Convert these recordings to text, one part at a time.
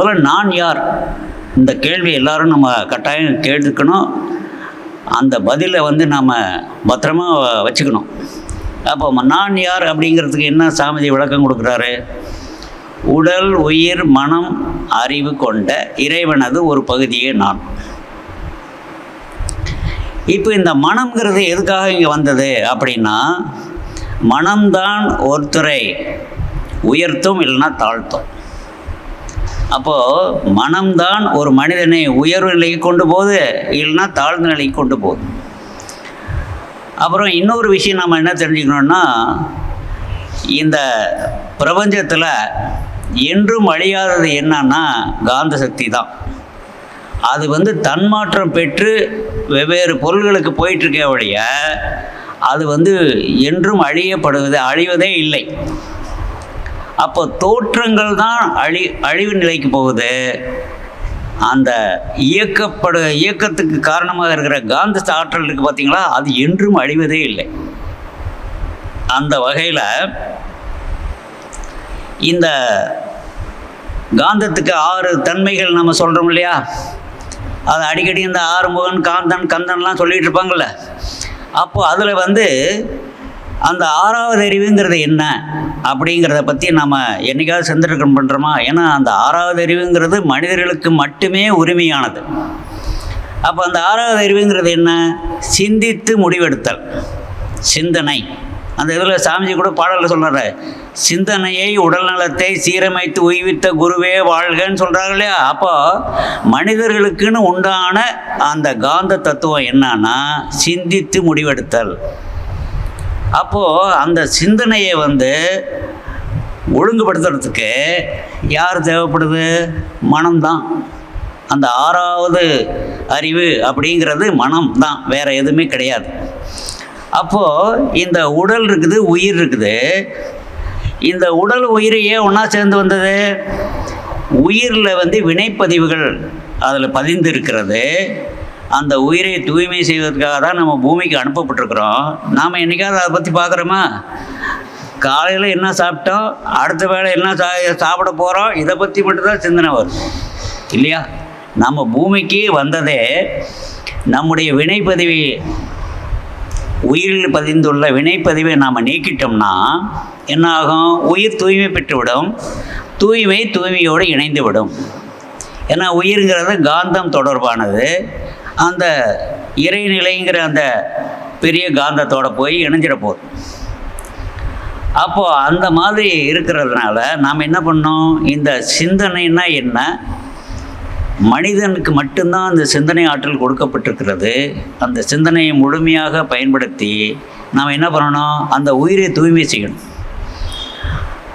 முதல்ல நான் யார், இந்த கேள்வி எல்லாரும் நம்ம கட்டாயம் கேட்டுக்கணும். அந்த பதிலை நாம் பத்திரமாக வச்சுக்கணும். அப்போ நான் யார் அப்படிங்கிறதுக்கு என்ன சாமிஜி விளக்கம் கொடுக்குறாரு? உடல், உயிர், மனம், அறிவு கொண்ட இறைவனது ஒரு பகுதியே நான். இப்போ இந்த மனம்ங்கிறது எதுக்காக இங்கே வந்தது அப்படின்னா, மனம்தான் ஒருத்தரை உயர்த்தும் இல்லைன்னா தாழ்த்தும். அப்போது மனம்தான் ஒரு மனிதனை உயர்வு நிலைக்கு கொண்டு போகுது, இல்லைன்னா தாழ்ந்த நிலைக்கு கொண்டு போகுது. அப்புறம் இன்னொரு விஷயம் நம்ம என்ன தெரிஞ்சுக்கணுன்னா, இந்த பிரபஞ்சத்தில் என்றும் அழியாதது என்னன்னா காந்த சக்தி தான். அது தன்மாற்றம் பெற்று வெவ்வேறு பொருள்களுக்கு போயிட்டுருக்கே ஒழிய அது என்றும் அழிவதே இல்லை. அப்போ தோற்றங்கள் தான் அழிவு நிலைக்கு போகுது. அந்த இயக்கத்துக்கு காரணமாக இருக்கிற காந்த ஆற்றல் இருக்குது பார்த்தீங்களா, அது என்றும் அழிவதே இல்லை. அந்த வகையில் இந்த காந்தத்துக்கு 6 தன்மைகள் நம்ம சொல்கிறோம் இல்லையா, அது அடிக்கடி இந்த 6 முகன், காந்தன், கந்தன்லாம் சொல்லிகிட்டு இருப்பாங்கள்ல. அப்போது அதில் அந்த 6வது அறிவுங்கிறது என்ன அப்படிங்கிறத பற்றி நம்ம என்றைக்காவது சிந்தனை பண்ணுறோமா? ஏன்னா அந்த 6வது அறிவுங்கிறது மனிதர்களுக்கு மட்டுமே உரிமையானது. அப்போ அந்த 6வது அறிவுங்கிறது என்ன? சிந்தித்து முடிவெடுத்தல், சிந்தனை. அந்த இதில் சாமிஜி கூட பாடலில் சொல்கிறாரு, சிந்தனையை உடல் நலத்தை சீரமைத்து உய்வித்த குருவே வாழ்கன்னு சொல்கிறாங்க இல்லையா. அப்போ மனிதர்களுக்குன்னு உண்டான அந்த காந்த தத்துவம் என்னன்னா சிந்தித்து முடிவெடுத்தல். அப்போது அந்த சிந்தனையை ஒழுங்குபடுத்துறதுக்கு யார் தேவைப்படுது? மனம்தான். அந்த 6வது அறிவு அப்படிங்கிறது மனம் தான், வேறு எதுவுமே கிடையாது. அப்போது இந்த உடல் இருக்குது, உயிர் இருக்குது. இந்த உடல் உயிர் ஏன் ஒன்றா சேர்ந்து வந்தது? உயிரில் வினைப்பதிவுகள் அதில் பதிந்து இருக்கிறது. அந்த உயிரை தூய்மை செய்வதற்காக தான் நம்ம பூமிக்கு அனுப்பப்பட்டிருக்கிறோம். நாம் என்றைக்காவது அதை பற்றி பார்க்குறோமா? காலையில் என்ன சாப்பிட்டோம், அடுத்த வேளை என்ன சாப்பிட போகிறோம், இதை பற்றி மட்டும்தான் சிந்தனை வரும் இல்லையா. நம்ம பூமிக்கு வந்ததே நம்முடைய வினைப்பதிவை, உயிரில் பதிந்துள்ள வினைப்பதிவை நாம் நீக்கிட்டோம்னா என்ன ஆகும்? உயிர் தூய்மை பெற்றுவிடும், தூய்மையோடு இணைந்து விடும். ஏன்னா உயிர்ங்கிறது காந்தம் தொடர்பானது. அந்த இறைநிலைங்கிற அந்த பெரிய காந்தத்தோடு போய் இணைஞ்சிட போகுது. அப்போது அந்த மாதிரி இருக்கிறதுனால நாம் என்ன பண்ணோம்? இந்த சிந்தனைன்னா என்ன? மனிதனுக்கு மட்டும்தான் அந்த சிந்தனை ஆற்றல் கொடுக்கப்பட்டிருக்கிறது. அந்த சிந்தனையை முழுமையாக பயன்படுத்தி நாம் என்ன பண்ணணும்? அந்த உயிரை தூய்மை செய்யணும்.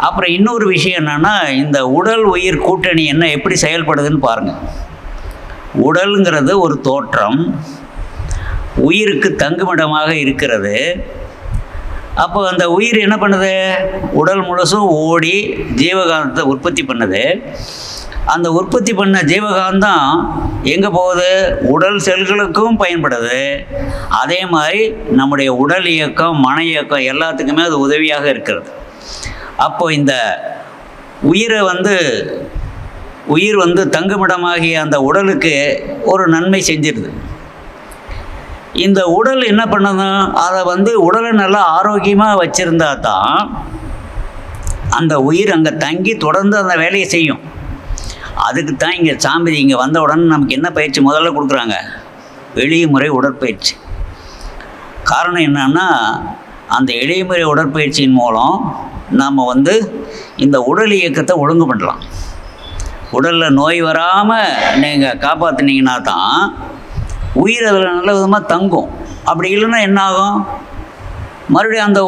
அப்புறம் இன்னொரு விஷயம் என்னென்னா, இந்த உடல் உயிர் கூட்டணி எப்படி செயல்படுதுன்னு பாருங்கள். உடலுங்கிறது ஒரு தோற்றம், உயிருக்கு தங்குமிடமாக இருக்கிறது. அப்போ அந்த உயிர் என்ன பண்ணுது? உடல் முழுசும் ஓடி ஜீவகாந்தத்தை உற்பத்தி பண்ணுது. அந்த உற்பத்தி பண்ண ஜீவகாந்தம் எங்கே போகுது? உடல் செல்களுக்கும் பயன்படுது. அதே மாதிரி நம்முடைய உடல் இயக்கம், மன இயக்கம் எல்லாத்துக்குமே அது உதவியாக இருக்கிறது. அப்போது இந்த உயிர் தங்குமிடமாகிய அந்த உடலுக்கு ஒரு நன்மை செஞ்சிருது. இந்த உடல் என்ன பண்ணணும்? அதை உடலை நல்லா ஆரோக்கியமாக வச்சுருந்தா தான் அந்த உயிர் அங்கே தங்கி தொடர்ந்து அந்த வேலையை செய்யும். அதுக்கு தான் இங்கே சாமிஜி இங்கே வந்த உடனே நமக்கு என்ன பயிற்சி முதல்ல கொடுக்குறாங்க? எளிய முறை உடற்பயிற்சி. காரணம் என்னன்னா, அந்த எளிய முறை உடற்பயிற்சியின் மூலம் நாம் இந்த உடல் இயக்கத்தை ஒழுங்கு பண்ணலாம். உடலில் நோய் வராமல் நீங்கள் காப்பாற்றினீங்கன்னா தான் உயிர் அதில் நல்ல விதமாக தங்கும். அப்படி இல்லைன்னா என்ன ஆகும்? மறுபடியும் அந்த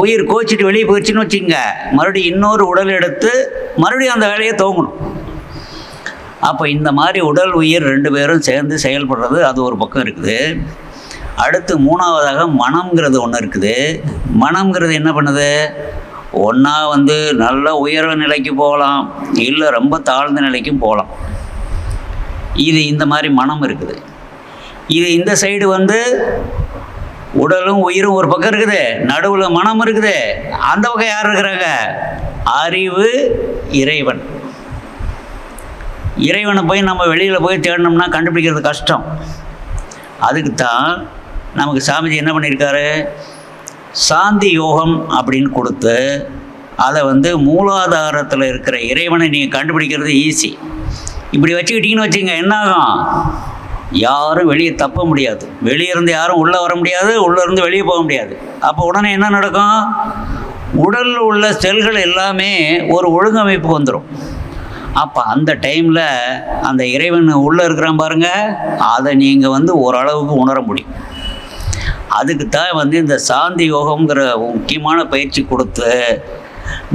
உயிர் கோச்சிட்டு வெளியே போயிடுச்சுன்னு வச்சுக்கோங்க, மறுபடியும் இன்னொரு உடல் எடுத்து மறுபடியும் அந்த வேலையை துவங்கணும். அப்போ இந்த மாதிரி உடல் உயிர் 2 பேரும் சேர்ந்து செயல்படுறது அது ஒரு பக்கம் இருக்குது. அடுத்து 3வதாக மனம்ங்கிறது ஒன்று இருக்குது. மனம்ங்கிறது என்ன பண்ணுது? ஒன்றா நல்ல உயர்வு நிலைக்கு போகலாம், இல்லை ரொம்ப தாழ்ந்த நிலைக்கும் போகலாம். இது இந்த மாதிரி மனம் இருக்குது. இது இந்த சைடு உடலும் உயிரும் ஒரு பக்கம் இருக்குது, நடுவில் மனம் இருக்குது. அந்த பக்கம் யார் இருக்கிறாங்க? அறிவு, இறைவன். இறைவனை போய் நம்ம வெளியில் போய் தேடினோம்னா கண்டுபிடிக்கிறது கஷ்டம். அதுக்கு தான் நமக்கு சாமிஜி என்ன பண்ணியிருக்காரு, சாந்தி யோகம் அப்படின்னு கொடுத்து அதை மூலாதாரத்தில் இருக்கிற இறைவனை நீங்கள் கண்டுபிடிக்கிறது ஈஸி. இப்படி வச்சுக்கிட்டிங்கன்னு வச்சுங்க, என்னாகும், யாரும் வெளியே தப்ப முடியாது, வெளியே இருந்து யாரும் உள்ளே வர முடியாது, உள்ளே இருந்து வெளியே போக முடியாது. அப்போ உடனே என்ன நடக்கும், உடலில் உள்ள செல்கள் எல்லாமே ஒரு ஒழுங்கமைப்பு வந்துடும். அப்போ அந்த டைமில் அந்த இறைவன் உள்ளே இருக்கிறான் பாருங்கள், அதை நீங்கள் ஓரளவுக்கு உணர முடியும். அதுக்கு தான் இந்த சாந்தி யோகங்கிற முக்கியமான பயிற்சி கொடுத்து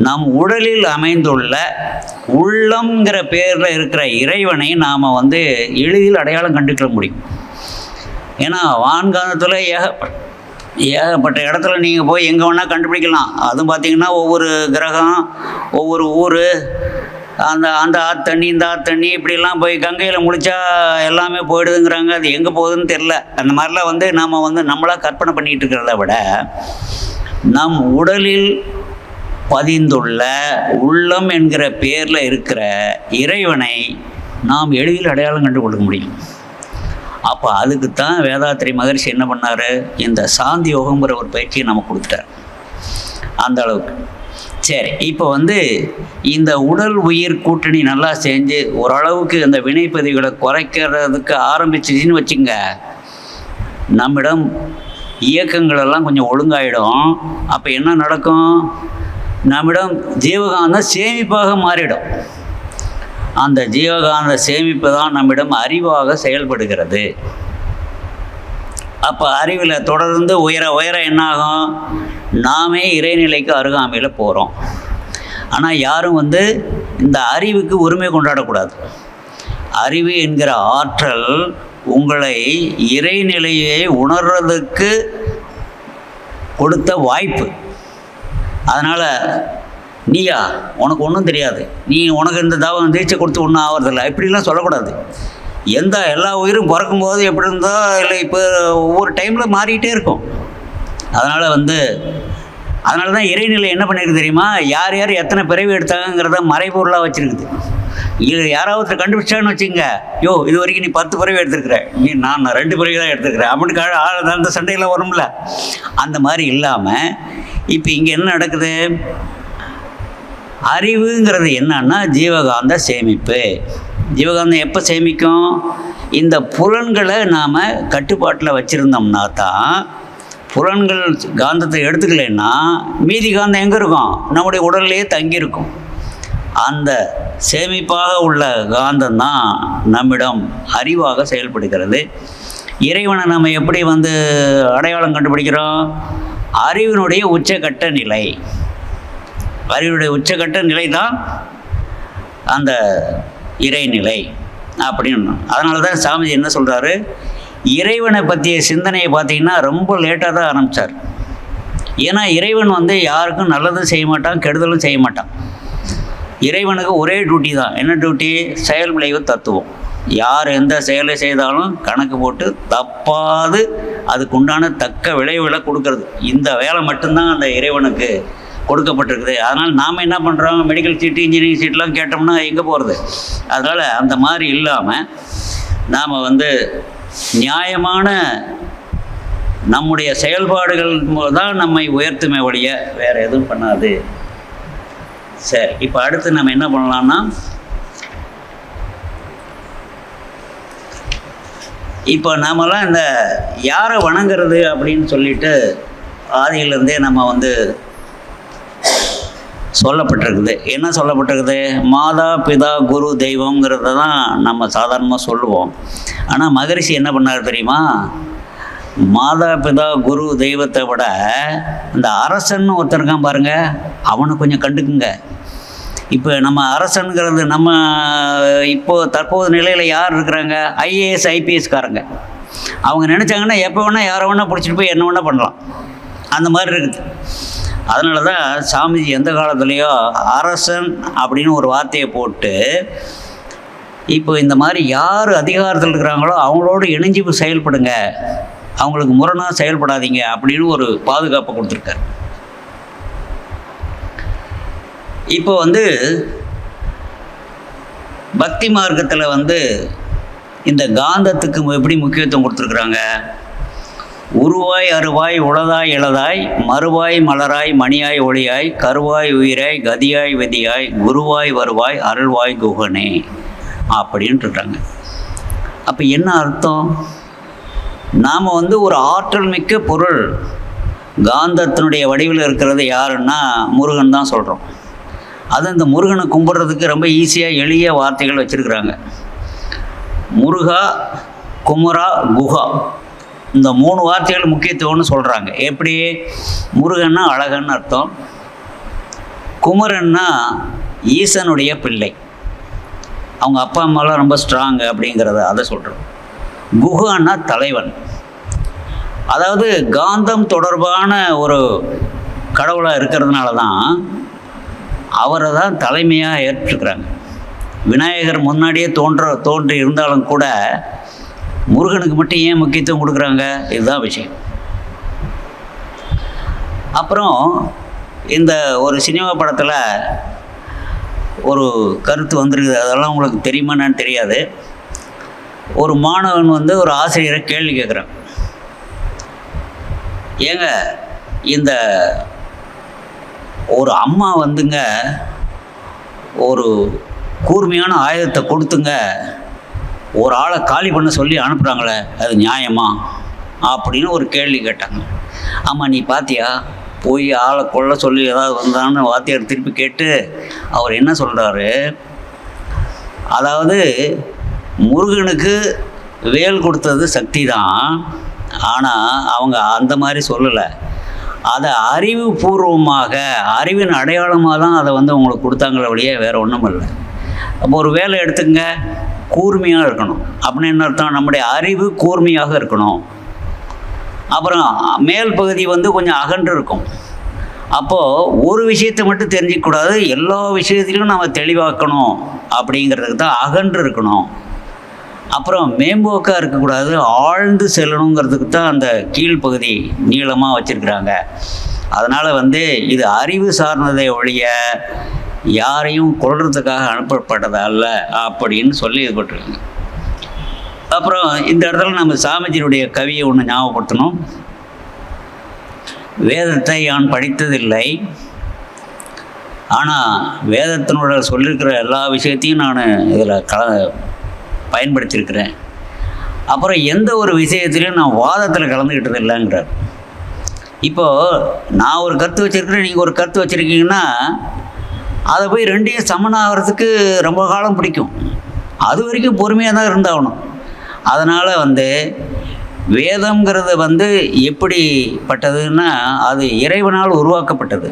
நம் உடலில் அமைந்துள்ள உள்ளம்ங்கிற பேரில் இருக்கிற இறைவனை நாம் எளிதில் அடையாளம் கண்டுக்க முடியும். ஏன்னா வான்காந்தத்தில் ஏகப்பட்ட இடத்துல நீங்கள் போய் எங்கே வேணால் கண்டுபிடிக்கலாம். அதுவும் பார்த்திங்கன்னா ஒவ்வொரு கிரகம், ஒவ்வொரு ஊர், அந்த ஆத்தண்ணி இந்த ஆத்தண்ணி இப்படிலாம் போய் கங்கையில் முழிச்சா எல்லாமே போயிடுதுங்கிறாங்க. அது எங்கே போகுதுன்னு தெரில. அந்த மாதிரிலாம் நாம் நம்மளாக கற்பனை பண்ணிகிட்டு இருக்கிறத விட நம் உடலில் பதிந்துள்ள உள்ளம் என்கிற பேரில் இருக்கிற இறைவனை நாம் எளிதில் அடையாளம் கண்டு கொடுக்க முடியும். அப்போ அதுக்கு தான் வேதாத்திரி மகரிஷி என்ன பண்ணார், இந்த சாந்தி யோகங்கிற ஒரு பயிற்சியை நமக்கு கொடுத்துட்டார். அந்த அளவுக்கு சரி. இப்போ இந்த உடல் உயிர் கூட்டணி நல்லா செஞ்சு ஓரளவுக்கு அந்த வினைப்பதிவுகளை குறைக்கிறதுக்கு ஆரம்பிச்சிச்சின்னு வச்சுங்க, நம்மிடம் இயக்கங்களெல்லாம் கொஞ்சம் ஒழுங்காயிடும். அப்போ என்ன நடக்கும், நம்மிடம் ஜீவகாந்தம் சேமிப்பாக மாறிடும். அந்த ஜீவகாந்த சேமிப்பு தான் நம்மிடம் அறிவாக செயல்படுகிறது. அப்போ அறிவில் தொடர்ந்து உயர உயர என்னாகும், நாமே இறைநிலைக்கு அருகாமையில் போகிறோம். ஆனால் யாரும் இந்த அறிவுக்கு உரிமை கொண்டாடக்கூடாது. அறிவு என்கிற ஆற்றல் உங்களை இறைநிலையை உணர்றதுக்கு கொடுத்த வாய்ப்பு. அதனால் நீயா உனக்கு ஒன்றும் தெரியாது, உனக்கு இந்த தவம் தீட்சை கொடுத்து ஒன்றும் ஆகிறதில்ல, இப்படிலாம் சொல்லக்கூடாது. எல்லா உயிரும் பிறக்கும்போது எப்படி இருந்தோ இல்லை, இப்போ ஒவ்வொரு டைமில் மாறிக்கிட்டே இருக்கும். அதனால தான் இறைநிலை என்ன பண்ணியிருக்கு தெரியுமா, யார் யார் எத்தனை பிறவி எடுத்தாங்கிறத மறைபொருளாக வச்சுருக்குது. இது யாராவது கண்டுபிடிச்சான்னு வச்சுங்க, இது வரைக்கும் நீ 10 பிறவி எடுத்துருக்குற, நான் 2 பிறவி தான் எடுத்துருக்கிறேன் அப்படின்னு அந்த சண்டையில் வரும்ல. அந்த மாதிரி இல்லாமல் இப்போ இங்கே என்ன நடக்குது, அறிவுங்கிறது என்னன்னா ஜீவகாந்த சேமிப்பு. ஜீவகாந்தம் எப்போ சேமிக்கும், இந்த புலன்களை நாம் கட்டுப்பாட்டில் வச்சுருந்தோம்னா தான். புலன்கள் காந்தத்தை எடுத்துக்கலைன்னா மீதி காந்தம் எங்கே இருக்கும், நம்முடைய உடல்லையே தங்கியிருக்கும். அந்த சேமிப்பாக உள்ள காந்தம்தான் நம்மிடம் அறிவாக செயல்படுகிறது. இறைவனை நம்ம எப்படி அடையாளம் கண்டுபிடிக்கிறோம், அறிவினுடைய உச்சக்கட்ட நிலை. அறிவுடைய உச்சக்கட்ட நிலை தான் அந்த இறைநிலை அப்படின்னு. அதனால தான் சாமிஜி என்ன சொல்கிறாரு, இறைவனை பற்றிய சிந்தனையை பார்த்திங்கன்னா ரொம்ப லேட்டாக தான் ஆரம்பித்தார். ஏன்னா இறைவன் யாருக்கும் நல்லதும் செய்ய மாட்டான், கெடுதலும் செய்ய மாட்டான். இறைவனுக்கு ஒரே டியூட்டி தான். என்ன டியூட்டி, செயல் விளைவு தத்துவம். யார் எந்த செயலை செய்தாலும் கணக்கு போட்டு தப்பாது அதுக்கு உண்டான தக்க விளைவுகளை கொடுக்கறது. இந்த வேலை மட்டும்தான் அந்த இறைவனுக்கு கொடுக்கப்பட்டிருக்குது. அதனால் நாம் என்ன பண்ணுறோம், மெடிக்கல் சீட்டு இன்ஜினியரிங் சீட்லாம் கேட்டோம்னா எங்கே போகிறது. அதனால் அந்த மாதிரி இல்லாமல் நாம் நியாயமான நம்முடைய செயல்பாடுகள் தான் நம்மை உயர்த்துமே ஒழிய வேறு எதுவும் பண்ணாது. சரி, இப்போ அடுத்து நம்ம என்ன பண்ணலாம்னா, இப்போ நாமெல்லாம் இந்த யாரை வணங்குறது அப்படின்னு சொல்லிட்டு ஆதியிலேருந்தே நம்ம சொல்லப்பட்டிருக்குது. என்ன சொல்லப்பட்டிருக்குது, மாதா பிதா குரு தெய்வங்கிறத தான் நம்ம சாதாரணமாக சொல்லுவோம். ஆனால் மகரிஷி என்ன பண்ணார் தெரியுமா, மாதா பிதா குரு தெய்வத்தை விட இந்த அரசன் ஒருத்தருக்கான் பாருங்கள், அவனை கொஞ்சம் கண்டுக்குங்க. இப்போ நம்ம அரசனுங்கிறது நம்ம இப்போது தற்போது நிலையில் யார் இருக்கிறாங்க, ஐஏஎஸ் ஐபிஎஸ்காரங்க. அவங்க நினச்சாங்கன்னா எப்போ வேணால் யாரை வேணால் பிடிச்சிட்டு போய் என்ன வேணால் பண்ணலாம். அந்த மாதிரி இருக்குது. அதனால தான் சாமிஜி எந்த காலத்துலேயோ அரசன் அப்படின்னு ஒரு வார்த்தையை போட்டு, இப்போ இந்த மாதிரி யார் அதிகாரத்தில் இருக்கிறாங்களோ அவங்களோட இணைஞ்சு செயல்படுங்க, அவங்களுக்கு முரணாக செயல்படாதீங்க அப்படின்னு ஒரு பாதுகாப்பை கொடுத்துருக்காரு. இப்போ பக்தி மார்க்கத்தில் வந்து இந்த காந்தத்துக்கு எப்படி முக்கியத்துவம் கொடுத்துருக்குறாங்க? உருவாய் அருவாய் உளதாய் இளதாய் மறுவாய் மலராய் மணியாய் ஒளியாய் கருவாய் உயிராய் கதியாய் விதியாய் குருவாய் வருவாய் அருள்வாய் குகனே அப்படின்ட்டு இருக்காங்க. அப்போ என்ன அர்த்தம்? நாம் வந்து ஒரு ஆற்றல் மிக்க பொருள் காந்தத்தினுடைய வடிவில் இருக்கிறது யாருன்னா முருகன் தான் சொல்கிறோம். அது இந்த முருகனை கும்பிட்றதுக்கு ரொம்ப ஈஸியாக எளிய வார்த்தைகள் வச்சுருக்குறாங்க. முருகா, குமரா, குஹா, இந்த 3 வார்த்தைகள் முக்கியத்துவம்னு சொல்கிறாங்க. எப்படி? முருகன்னா அழகன்னு அர்த்தம், குமரன்னா ஈசனுடைய பிள்ளை, அவங்க அப்பா அம்மாலாம் ரொம்ப ஸ்ட்ராங்கு அப்படிங்கிறத அதை சொல்கிறோம். குஹான்னா தலைவன், அதாவது காந்தம் தொடர்பான ஒரு கடவுளாக இருக்கிறதுனால தான் அவரை தான் தலைமையாக ஏற்றுக்கிறாங்க. விநாயகர் முன்னாடியே தோன்றி இருந்தாலும் கூட முருகனுக்கு மட்டும் ஏன் முக்கியத்துவம் கொடுக்குறாங்க? இதுதான் விஷயம். அப்புறம் இந்த ஒரு சினிமா படத்தில் ஒரு கருத்து வந்திருக்குது, அதெல்லாம் உங்களுக்கு தெரியுமான்னு தெரியாது. ஒரு மாணவன் வந்து ஒரு ஆசிரியரை கேள்வி கேட்குறான், ஏங்க இந்த ஒரு அம்மா வந்துங்க ஒரு கூர்மையான ஆயுதத்தை கொடுத்துங்க ஒரு ஆளை காலி பண்ண சொல்லி அனுப்புகிறாங்களே, அது நியாயமா அப்படின்னு ஒரு கேள்வி கேட்டாங்க. ஆமாம், நீ பார்த்தியா, போய் ஆளை கொல்ல சொல்லி ஏதாவது வந்தான்னு வாத்தியார் திருப்பி கேட்டு அவர் என்ன சொல்கிறாரு, அதாவது முருகனுக்கு வேல் கொடுத்தது சக்தி தான், ஆனால் அவங்க அந்த மாதிரி சொல்லலை, அதை அறிவுபூர்வமாக அறிவின் அடையாளமாக தான் அதை வந்து உங்களுக்கு கொடுத்தாங்களே வழியே வேறு ஒன்றும் இல்லை. அப்போ ஒரு வேலை எடுத்துங்க, கூர்மையாக இருக்கணும் அப்படின்னு என்ன அர்த்தம்? நம்முடைய அறிவு கூர்மையாக இருக்கணும். அப்புறம் மேல் பகுதி வந்து கொஞ்சம் அகன்று இருக்கும். அப்போது ஒரு விஷயத்தை மட்டும் தெரிஞ்சிக்கக்கூடாது, எல்லா விஷயத்திலும் நம்ம தெளிவாக்கணும் அப்படிங்கிறதுக்கு தான் அகன்று இருக்கணும். அப்புறம் மேம்போக்காக இருக்கக்கூடாது, ஆழ்ந்து செல்லணுங்கிறதுக்கு தான் அந்த கீழ்ப்பகுதி நீளமாக வச்சுருக்குறாங்க. அதனால் வந்து இது அறிவு சார்ந்ததை ஒழிய யாரையும் கொள்றதுக்காக அனுப்பப்பட்டதா அல்ல அப்படின்னு சொல்லி இது போட்டிருக்காங்க. அப்புறம் இந்த இடத்துல நம்ம சாமிஜியினுடைய கவியை ஒன்று ஞாபகப்படுத்தணும். வேதத்தை யான் படித்ததில்லை, ஆனால் வேதத்தினோட சொல்லியிருக்கிற எல்லா விஷயத்தையும் நான் இதில் பயன்படுத்தியிருக்கிறேன். அப்புறம் எந்த ஒரு விஷயத்திலையும் நான் வாதத்தில் கலந்துக்கிட்டது இல்லைங்கிறார். இப்போது நான் ஒரு கருத்து வச்சுருக்கிறேன், நீங்கள் ஒரு கருத்து வச்சுருக்கீங்கன்னா அதை போய் ரெண்டையும் சமனாகிறதுக்கு ரொம்ப காலம் பிடிக்கும். அது வரைக்கும் பொறுமையாக தான் இருந்தாகணும். அதனால் வந்து வேதம்ங்கிறது வந்து எப்படிப்பட்டதுன்னா அது இறைவனால் உருவாக்கப்பட்டது.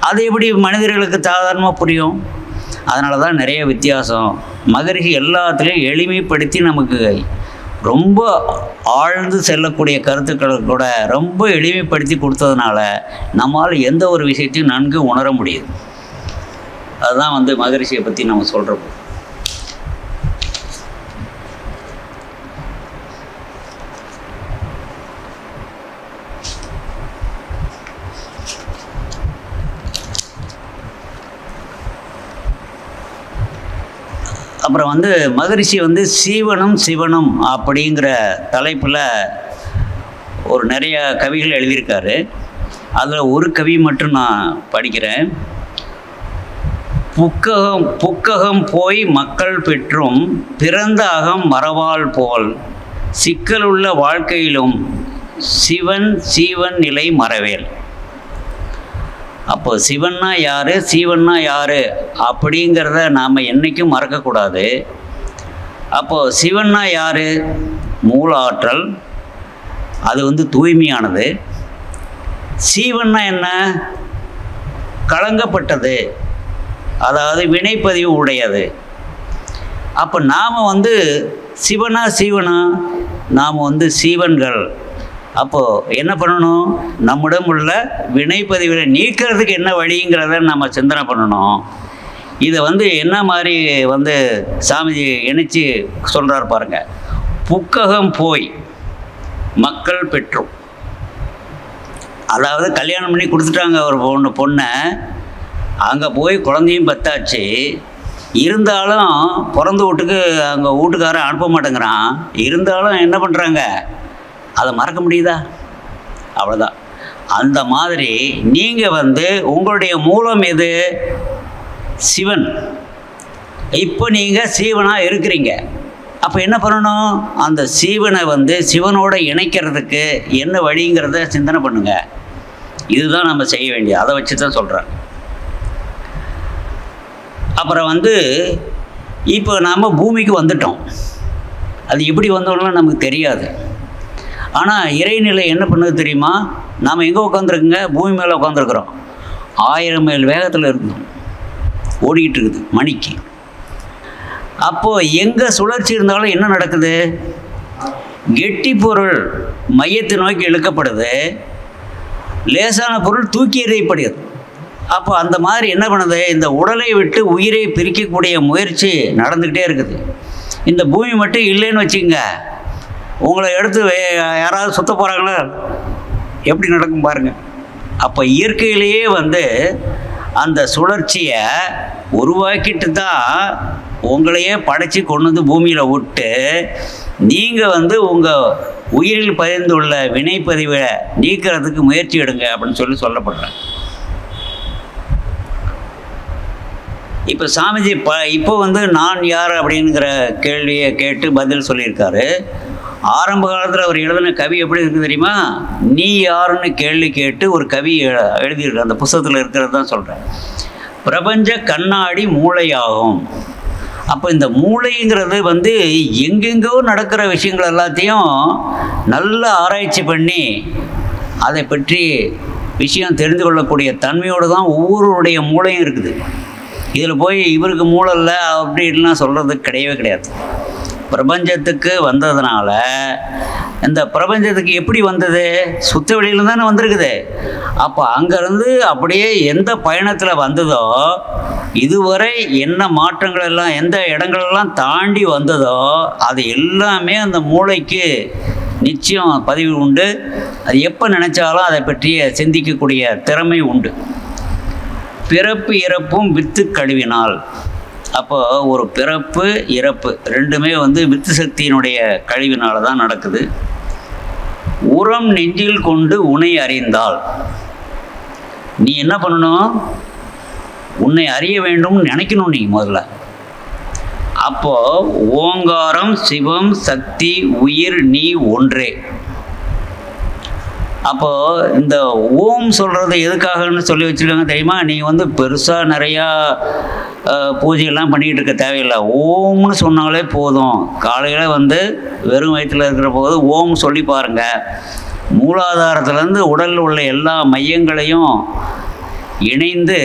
அது எப்படி மனிதர்களுக்கு சாதாரணமாக புரியும்? அதனால தான் நிறைய வித்தியாசம். மகரிஷி எல்லாத்துலேயும் எளிமைப்படுத்தி நமக்கு ரொம்ப ஆழ்ந்து செல்லக்கூடிய கருத்துக்களை கூட ரொம்ப எளிமைப்படுத்தி கொடுத்ததுனால நம்மால் எந்த ஒரு விஷயத்தையும் நன்கு உணர முடியுது. அதுதான் வந்து மகரிஷியை பற்றி நம்ம சொல்கிறோம். அப்புறம் வந்து மகரிஷி வந்து சீவனும் சிவனும் அப்படிங்கிற தலைப்பில் ஒரு நிறைய கவிகள் எழுதியிருக்காரு. அதில் ஒரு கவி மட்டும் நான் படிக்கிறேன். புக்ககம் போய் மக்கள் பெற்றும் பிறந்த அகம் மறவாள் போல் சிக்கலுள்ள வாழ்க்கையிலும் சீவன் நிலை மறவேல். அப்போ சிவன்னா யார், சீவன்னா யார் அப்படிங்கிறத நாம் என்றைக்கும் மறக்கக்கூடாது. அப்போது சிவன்னா யார்? மூல ஆற்றல், அது வந்து தூய்மையானது. சீவன்னா என்ன? கலங்கப்பட்டது, அதாவது வினைப்பதிவு உடையது. அப்போ நாம் வந்து சீவனா நாம் வந்து சீவன்கள். அப்போது என்ன பண்ணணும்? நம்மிடம் உள்ள வினைப்பதிவுகளை நீக்கிறதுக்கு என்ன வழிங்கிறத நம்ம சிந்தனை பண்ணணும். இதை வந்து என்ன மாதிரி வந்து சாமிஜி இணைச்சி சொல்கிறார் பாருங்கள். புக்ககம் போய் மக்கள் பெற்றும், அதாவது கல்யாணம் பண்ணி கொடுத்துட்டாங்க ஒரு பொண்ணை, அங்கே போய் குழந்தையும் பத்தாச்சு, இருந்தாலும் பிறந்த வீட்டுக்கு அங்கே வீட்டுக்காரன் அனுப்ப மாட்டேங்கிறான். இருந்தாலும் என்ன பண்ணுறாங்க, அதை மறக்க முடியுதா? அவ்வளோதான். அந்த மாதிரி நீங்கள் உங்களுடைய மூலம் எது? சிவன். இப்போ நீங்கள் சீவனாக இருக்கிறீங்க. அப்போ என்ன பண்ணணும்? அந்த சீவனை சிவனோட இணைக்கிறதுக்கு என்ன வழிங்கிறத சிந்தனை பண்ணுங்க. இதுதான் நம்ம செய்ய வேண்டிய. அதை வச்சு தான் சொல்கிறேன். அப்புறம் இப்போ நாம் பூமிக்கு வந்துட்டோம். அது எப்படி வந்தோம்னா நமக்கு தெரியாது. ஆனால் இறைநிலை என்ன பண்ணுது தெரியுமா? நாம் எங்கே உட்காந்துருக்குங்க? பூமி மேலே உட்காந்துருக்குறோம். 1000 மைல் வேகத்தில் இருக்கணும், ஓடிக்கிட்டு இருக்குது மணிக்கு. அப்போது எங்கே சுழற்சி இருந்தாலும் என்ன நடக்குது? கெட்டி பொருள் மையத்தை நோக்கி இழுக்கப்படுது, லேசான பொருள் தூக்கி எறியப்படுது. அப்போ அந்த மாதிரி என்ன பண்ணுது? இந்த உடலை விட்டு உயிரை பிரிக்கக்கூடிய முயற்சி நடந்துக்கிட்டே இருக்குது. இந்த பூமி மட்டும் இல்லைன்னு வச்சுக்கோங்க, உங்களை எடுத்து யாராவது சுத்த போகிறாங்களா? எப்படி நடக்கும் பாருங்கள். அப்போ இயற்கையிலேயே அந்த சுழற்சியை உருவாக்கிட்டு தான் உங்களையே படைச்சி கொண்டு பூமியில் விட்டு, நீங்கள் உங்கள் உயிரில் பதிந்துள்ள வினைப்பதிவை நீக்கிறதுக்கு முயற்சி எடுங்க அப்படின்னு சொல்லப்படுறேன். இப்போ சாமிஜி இப்போ நான் யார் அப்படிங்கிற கேள்வியை கேட்டு பதில் சொல்லியிருக்காரு. ஆரம்ப காலத்தில் அவர் எழுதின கவி எப்படி இருக்குது தெரியுமா? நீ யாருன்னு கேள்வி கேட்டு ஒரு கவி எழுதியிருக்கு. அந்த புத்தகத்தில் இருக்கிறது தான் சொல்கிறேன். பிரபஞ்ச கண்ணாடி மூளையாகும். அப்போ இந்த மூளைங்கிறது எங்கெங்கோ நடக்கிற விஷயங்கள் எல்லாத்தையும் நல்ல ஆராய்ச்சி பண்ணி அதை பற்றி விஷயம் தெரிந்து கொள்ளக்கூடிய தன்மையோடு தான் ஒவ்வொருடைய மூளையும் இருக்குது. இதில் போய் இவருக்கு மூளை இல்லை அப்படின்லாம் சொல்கிறதுக்கு கிடையவே கிடையாது. பிரபஞ்சத்துக்கு வந்ததுனால, இந்த பிரபஞ்சத்துக்கு எப்படி வந்தது? சுத்த வெளியில் தானே வந்திருக்குது. அப்போ அங்கேருந்து அப்படியே எந்த பயணத்தில் வந்ததோ, இதுவரை என்ன மாற்றங்கள் எல்லாம் எந்த இடங்களெல்லாம் தாண்டி வந்ததோ அது எல்லாமே அந்த மூளைக்கு நிச்சயம் பதிவு உண்டு. அது எப்போ நினச்சாலும் அதை பற்றிய சிந்திக்கக்கூடிய திறமை உண்டு. பிறப்பு இறப்பும் வித்து கழுவினால். அப்போ ஒரு பிறப்பு இறப்பு ரெண்டுமே வித்து சக்தியினுடைய கழிவினால தான் நடக்குது. உரம் நெஞ்சில் கொண்டு உன்னை அறிந்தால், நீ என்ன பண்ணணும்? உன்னை அறிய வேண்டும் நினைக்கணும் நீ முதல்ல. அப்போ ஓங்காரம் சிவம் சக்தி உயிர் நீ ஒன்றே. அப்போது இந்த ஓம் சொல்கிறது எதுக்காகன்னு சொல்லி வச்சுருக்காங்க தெரியுமா? நீ பெருசாக நிறையா பூஜையெல்லாம் பண்ணிக்கிட்டு இருக்க தேவையில்லை. ஓம்னு சொன்னாலே போதும். காலையில் வெறும் வயிற்றில் இருக்கிற போது ஓம் சொல்லி பாருங்கள். மூலாதாரத்துலேருந்து உடலில் உள்ள எல்லா மையங்களையும் இணைந்து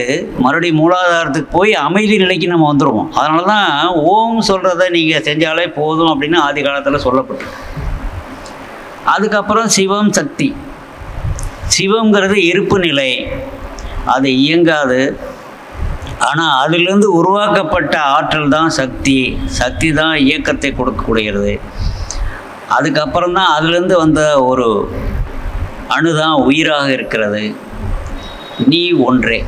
மறுபடியும் மூலாதாரத்துக்கு போய் அமைதி நிலைக்கு நம்ம வந்துடுவோம். அதனால தான் ஓம் சொல்கிறத நீங்கள் செஞ்சாலே போதும் அப்படின்னு ஆதி காலத்தில் சொல்லப்பட்டிருக்கு. அதுக்கப்புறம் சிவம் சக்தி. சிவங்கிறது இருப்பு நிலை, அது இயங்காது. ஆனால் அதிலிருந்து உருவாக்கப்பட்ட ஆற்றல் தான் சக்தி. சக்தி தான் இயக்கத்தை கொடுக்கக்கூடியது. அதுக்கப்புறம் தான் அதிலிருந்து வந்த ஒரு அணு தான் உயிராக இருக்கிறது. நீ ஒன்றே.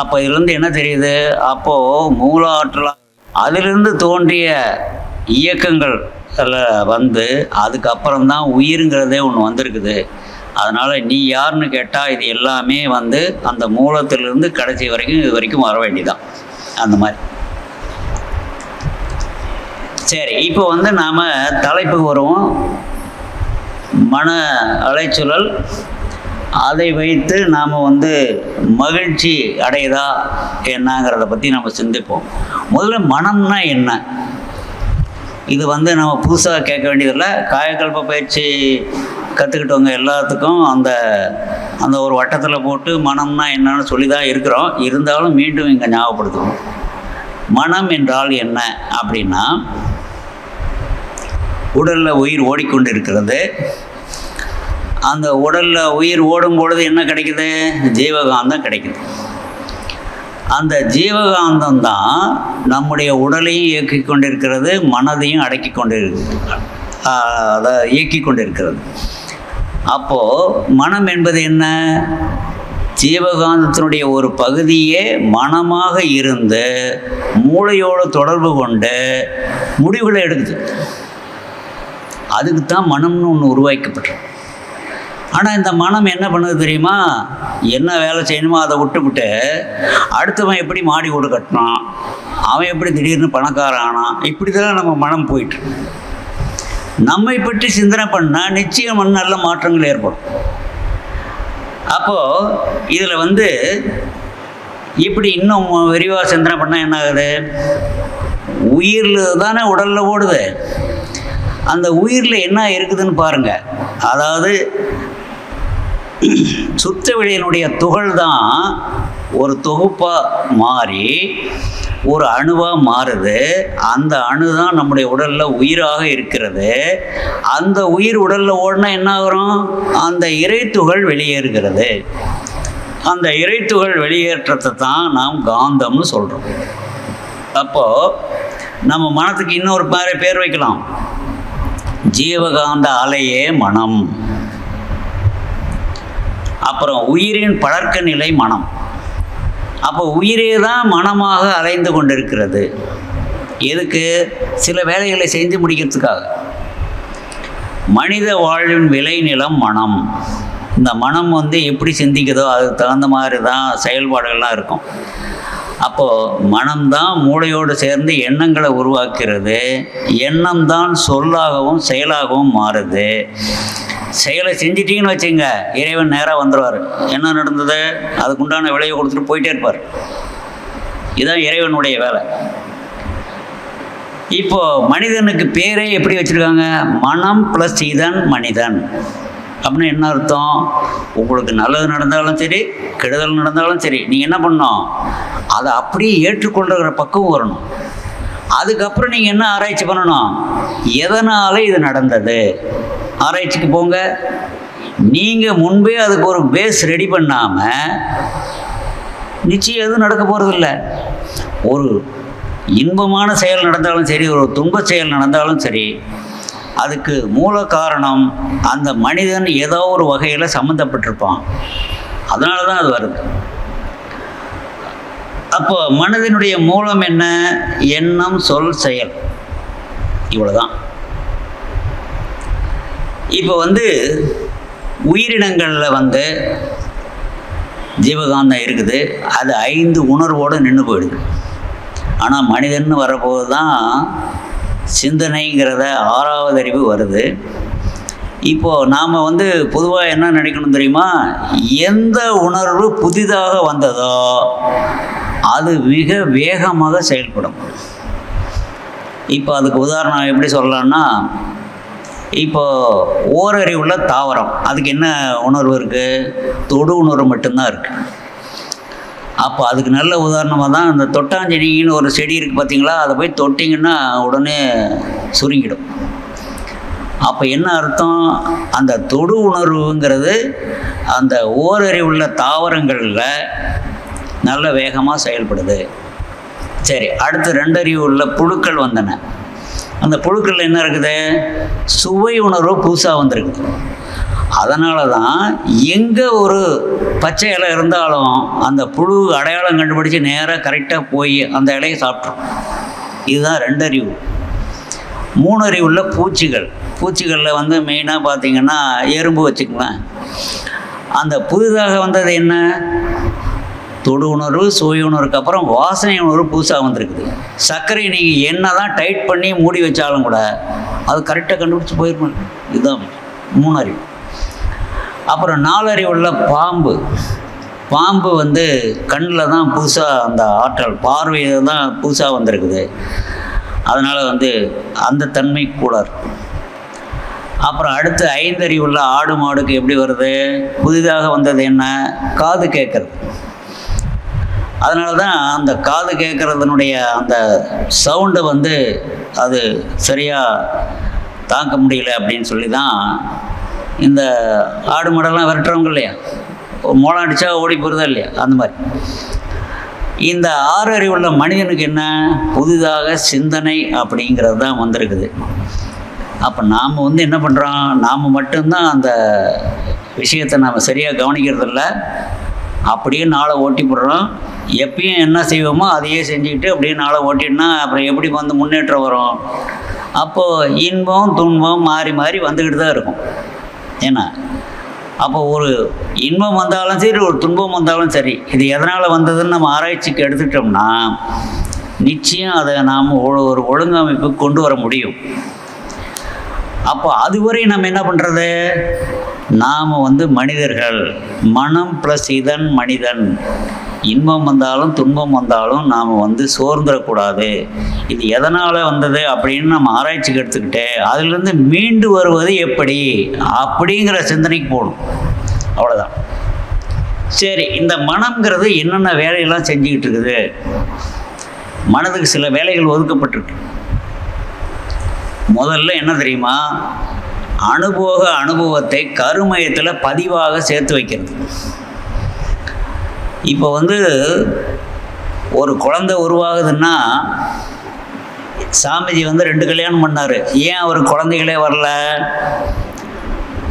அப்போ இதுலேருந்து என்ன தெரியுது? அப்போது மூல ஆற்றலாக அதிலிருந்து தோன்றிய இயக்கங்கள் அதுக்கப்புறம்தான் உயிருங்கிறதே ஒன்று வந்திருக்குது. அதனால் நீ யாருன்னு கேட்டால் இது எல்லாமே அந்த மூலத்திலிருந்து கடைசி வரைக்கும் இது வரைக்கும் வர வேண்டியதான். அந்த மாதிரி. சரி, இப்போ நாம் தலைப்புக்கு வருவோம். மன அலைச்சூழல், அதை வைத்து நாம் மகிழ்ச்சி அடையுதா என்னங்கிறத பற்றி நம்ம சிந்திப்போம். முதல்ல மனம்னா என்ன? இது நம்ம புதுசாக கேட்க வேண்டியதில்லை. காயக்கல்ப பயிற்சி கற்றுக்கிட்டவங்க எல்லாத்துக்கும் அந்த ஒரு வட்டத்தில் போட்டு மனம்னா என்னன்னு சொல்லி தான் இருக்கிறோம். இருந்தாலும் மீண்டும் இங்கே ஞாபகப்படுத்துவோம். மனம் என்றால் என்ன அப்படின்னா, உடலில் உயிர் ஓடிக்கொண்டு இருக்கிறது. அந்த உடலில் உயிர் ஓடும் பொழுது என்ன கிடைக்குது? ஜீவகாந்தம் கிடைக்குது. அந்த ஜீவகாந்தம் தான் நம்முடைய உடலையும் இயக்கி கொண்டிருக்கிறது, மனதையும் அடக்கி கொண்டிருக்கிறது, அதை இயக்கி கொண்டிருக்கிறது. அப்போது மனம் என்பது என்ன? ஜீவகாந்தத்தினுடைய ஒரு பகுதியே மனமாக இருந்து மூளையோடு தொடர்பு கொண்டு முடிவுகளை எடுக்குது. அதுக்கு தான் மனம்னு ஒன்று உருவாக்கப்பட்டது. ஆனால் இந்த மனம் என்ன பண்ணுது தெரியுமா? என்ன வேலை செய்யணுமோ அதை விட்டுவிட்டு அடுத்தவன் எப்படி மாடி வீடு கட்டினான், அவன் எப்படி திடீர்னு பணக்காரன் ஆனான், இப்படி தான் நம்ம மனம் போயிட்டு. நம்மை பற்றி சிந்தனை பண்ணால் நிச்சயம் நல்ல மாற்றங்கள் ஏற்படும். அப்போது இதில் இப்படி இன்னும் விரிவாக சிந்தனை பண்ணால் என்ன ஆகுது? உயிரில் தானே உடலில் ஓடுது. அந்த உயிரில் என்ன இருக்குதுன்னு பாருங்கள். அதாவது சுத்த வெளியினுடைய துகள் தான் ஒரு தொகுப்பாக மாறி ஒரு அணுவாக மாறுது. அந்த அணு தான் நம்முடைய உடலில் உயிராக இருக்கிறது. அந்த உயிர் உடலில் ஓடினா என்ன ஆகும்? அந்த இறைத்துகள் வெளியேறுகிறது. அந்த இறைத்துகள் வெளியேற்றத்தை தான் நாம் காந்தம்னு சொல்கிறோம். அப்போது நம்ம மனத்துக்கு இன்னொரு பேர் வைக்கலாம். ஜீவகாந்த அலையே மனம். அப்புறம் உயிரின் பழக்க நிலை மனம். அப்போ உயிரே தான் மனமாக அலைந்து கொண்டிருக்கிறது. எதுக்கு? சில வேலைகளை செஞ்சு முடிக்கிறதுக்காக. மனித வாழ்வின் விளைநிலம் மனம். இந்த மனம் எப்படி சிந்திக்குதோ அதுக்கு தகுந்த மாதிரி தான் செயல்பாடுகள்லாம் இருக்கும். அப்போது மனம்தான் மூளையோடு சேர்ந்து எண்ணங்களை உருவாக்குறது. எண்ணம் தான் சொல்லாகவும் செயலாகவும் மாறுது. செயலை செஞ்சிட்டிங்கன்னு வச்சுங்க, இறைவன் நேராக வந்துடுவார். என்ன நடந்தது அதுக்குண்டான விலையை கொடுத்துட்டு போயிட்டே இருப்பார். இதுதான் இறைவனுடைய வேலை. இப்போது மனிதனுக்கு பேரே எப்படி வச்சுருக்காங்க? மனம் ப்ளஸ் இதன் மனிதன் அப்படின்னு. என்ன அர்த்தம்? உங்களுக்கு நல்லது நடந்தாலும் சரி, கெடுதல் நடந்தாலும் சரி, நீங்கள் என்ன பண்ணணும்? அதை அப்படியே ஏற்றுக்கொள்கிற பக்குவம் வரணும். அதுக்கப்புறம் நீங்கள் என்ன ஆராய்ச்சி பண்ணணும்? எதனால் இது நடந்தது ஆராய்ச்சிக்கு போங்க. நீங்கள் முன்பே அதுக்கு ஒரு பேஸ் ரெடி பண்ணாமல் நிச்சயம் எதுவும் நடக்க போகிறதில்ல. ஒரு இன்பமான செயல் நடந்தாலும் சரி, ஒரு துன்ப செயல் நடந்தாலும் சரி, அதுக்கு மூல காரணம் அந்த மனிதன் ஏதோ ஒரு வகையில் சம்மந்தப்பட்டிருப்பான். அதனால தான் அது வருது. அப்போ மனதினுடைய மூலம் என்ன? எண்ணம், சொல், செயல். இவ்வளோதான். இப்போ உயிரினங்களில் ஜீவகாந்தம் இருக்குது. அது 5 உணர்வோடு நின்று போயிடுது. ஆனால் மனிதன் வரப்போது தான் சிந்தனைங்கிறத 6வது அறிவு வருது. இப்போது நாம் பொதுவாக என்ன நினைக்கணும் தெரியுமா? எந்த உணர்வு புதிதாக வந்ததோ அது மிக வேகமாக செயல்படும். இப்போ அதுக்கு உதாரணம் எப்படி சொல்லலாம்னா, இப்போது ஓரறிவுள்ள தாவரம், அதுக்கு என்ன உணர்வு இருக்குது? தொடு உணர்வு மட்டும்தான் இருக்குது. அப்போ அதுக்கு நல்ல உதாரணமாக தான் இந்த தொட்டாஞ்செடின்னு ஒரு செடி இருக்குது பார்த்தீங்களா? அதை போய் தொட்டிங்கன்னா உடனே சுருங்கிடும். அப்போ என்ன அர்த்தம்? அந்த தொடு உணர்வுங்கிறது அந்த ஓரறிவுள்ள தாவரங்களில் நல்ல வேகமாக செயல்படுது. சரி, அடுத்து 2 அறிவு உள்ள புழுக்கள் வந்தன. அந்த புழுக்களில் என்ன இருக்குது? சுவை உணர்வு புதுசாக வந்திருக்குது. அதனால தான் எங்கே ஒரு பச்சை இலை இருந்தாலும் அந்த புழு அடையாளம் கண்டுபிடிச்சி நேராக கரெக்டாக போய் அந்த இலையை சாப்பிட்றோம். இதுதான் 2 அறிவு. 3 அறிவுள்ள பூச்சிகள். பூச்சிகளில் மெயினாக பார்த்திங்கன்னா எறும்பு வச்சுக்கலாம். அந்த புதிதாக வந்தது என்ன? தொடு உணர்வு, சுவை உணர்வுக்கு அப்புறம் வாசனை உணர்வு புதுசாக வந்திருக்குது. சர்க்கரை நீங்கள் என்ன தான் டைட் பண்ணி மூடி வச்சாலும் கூட அது கரெக்டாக கண்டுபிடிச்சி போயிருக்கும். இதுதான் 3 அறிவு. அப்புறம் 4 அறிவுள்ள பாம்பு. பாம்பு கண்ணில் தான் புதுசாக அந்த ஆற்றல், பார்வையில் தான் புதுசாக வந்திருக்குது. அதனால் அந்த தன்மை கூட இருக்கும். அப்புறம் அடுத்து 5 அறிவுள்ள ஆடு மாடுக்கு எப்படி வருது? புதிதாக வந்தது என்ன? காது கேட்குறது. அதனால தான் அந்த காது கேட்குறதுனுடைய அந்த சவுண்டை அது சரியாக தாங்க முடியல அப்படின்னு சொல்லி தான் இந்த ஆடு மாடெல்லாம் விரட்டுறவங்க இல்லையா, மோளம் அடித்தா ஓடி போகிறதா இல்லையா, அந்த மாதிரி. இந்த 6 அறிவுள்ள மனிதனுக்கு என்ன? புதிதாக சிந்தனை அப்படிங்கிறது தான் வந்திருக்குது. அப்போ நாம் என்ன பண்ணுறோம்? நாம் மட்டும்தான் அந்த விஷயத்தை நாம் சரியாக கவனிக்கிறதில்ல. அப்படியே நாளை ஓட்டி போடுறோம். எப்பயும் என்ன செய்வோமோ அதையே செஞ்சுக்கிட்டு அப்படியே நாளை ஓட்டினா அப்புறம் எப்படி வந்து முன்னேற்றம் வரும்? அப்போது இன்பம் துன்பம் மாறி மாறி வந்துக்கிட்டு தான் இருக்கும். ஏன்னா அப்போ ஒரு இன்பம் வந்தாலும் சரி, ஒரு துன்பம் வந்தாலும் சரி, இது எதனால் வந்ததுன்னு நம்ம ஆராய்ச்சிக்கு எடுத்துட்டோம்னா நிச்சயம் அதை நாம் ஒரு ஒழுங்கமைப்பு கொண்டு வர முடியும். அப்போ அதுவரை நம்ம என்ன பண்ணுறது? நாம் மனிதர்கள், மனம் ப்ளஸ் இதன் மனிதன். இன்பம் வந்தாலும் துன்பம் வந்தாலும் நாம் சோர்ந்துடக்கூடாது. இது எதனால் வந்தது அப்படின்னு நம்ம ஆராய்ச்சிக்கு எடுத்துக்கிட்டு அதிலிருந்து மீண்டு வருவது எப்படி அப்படிங்கிற சிந்தனைக்கு போகணும். அவ்வளோதான். சரி, இந்த மனம்ங்கிறது என்னென்ன வேலையெல்லாம் செஞ்சுக்கிட்டு இருக்குது? மனதுக்கு சில வேலைகள் ஒதுக்கப்பட்டிருக்கு. முதல்ல என்ன தெரியுமா? அனுபவத்தை கருமையத்தில் பதிவாக சேர்த்து வைக்கிறது. இப்போ ஒரு குழந்தை உருவாகுதுன்னா சாமிஜி 2 கல்யாணம் பண்ணார். ஏன் அவர் குழந்தைகளே வரல?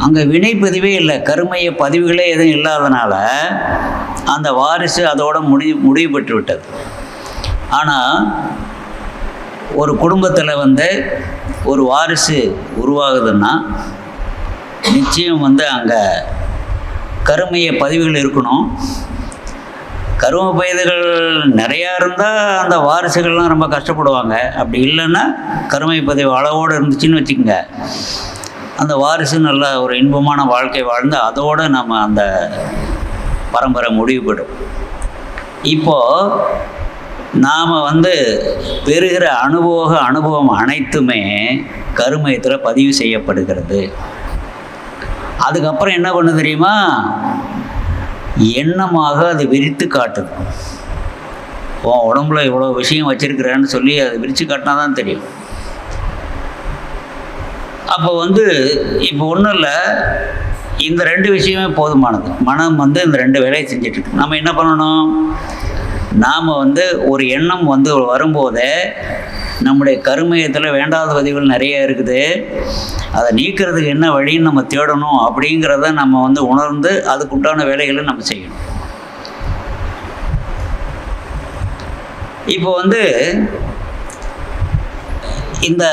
அங்கே வினைப்பதிவே இல்லை, கருமைய பதிவுகளே எதுவும் இல்லாதனால அந்த வாரிசு அதோட முடிவு பெற்று விட்டது. ஆனால் ஒரு குடும்பத்தில் ஒரு வாரிசு உருவாகுதுன்னா நிச்சயம் அங்கே கருமைய பதிவுகள் இருக்கணும். கரும பதிவுகள் நிறையா இருந்தால் அந்த வாரிசுகள்லாம் ரொம்ப கஷ்டப்படுவாங்க. அப்படி இல்லைன்னா கருமை பதிவு அளவோடு இருந்துச்சுன்னு வச்சுக்கோங்க, அந்த வாரிசு நல்ல ஒரு இன்பமான வாழ்க்கை வாழ்ந்து அதோடு நம்ம அந்த பரம்பரை முடிவுபடும். இப்போது நாம் பெறுகிற அனுபவம் அனைத்துமே கருமையத்தில் பதிவு செய்யப்படுகிறது. அதுக்கப்புறம் என்ன பண்ணு தெரியுமா? எண்ணமாக அது விரித்து காட்டுது. உடம்புல இவ்வளோ விஷயம் வச்சிருக்கிறேன்னு சொல்லி அது விரித்து காட்டினா தான் தெரியும். அப்போ இப்போ ஒன்றும் இல்லை, இந்த 2 விஷயமே போதுமானது. மனம் இந்த 2 வேலையை செஞ்சிட்ருக்கு. நம்ம என்ன பண்ணணும்? நாம் ஒரு எண்ணம் வரும்போதே நம்முடைய கருமையத்தில் வேண்டாத பதிவுகள் நிறைய இருக்குது. அதை நீக்கிறதுக்கு என்ன வழின்னு நம்ம தேடணும். அப்படிங்கிறத நம்ம உணர்ந்து அதுக்குண்டான வேலைகளை நம்ம செய்யணும். இப்போ இந்த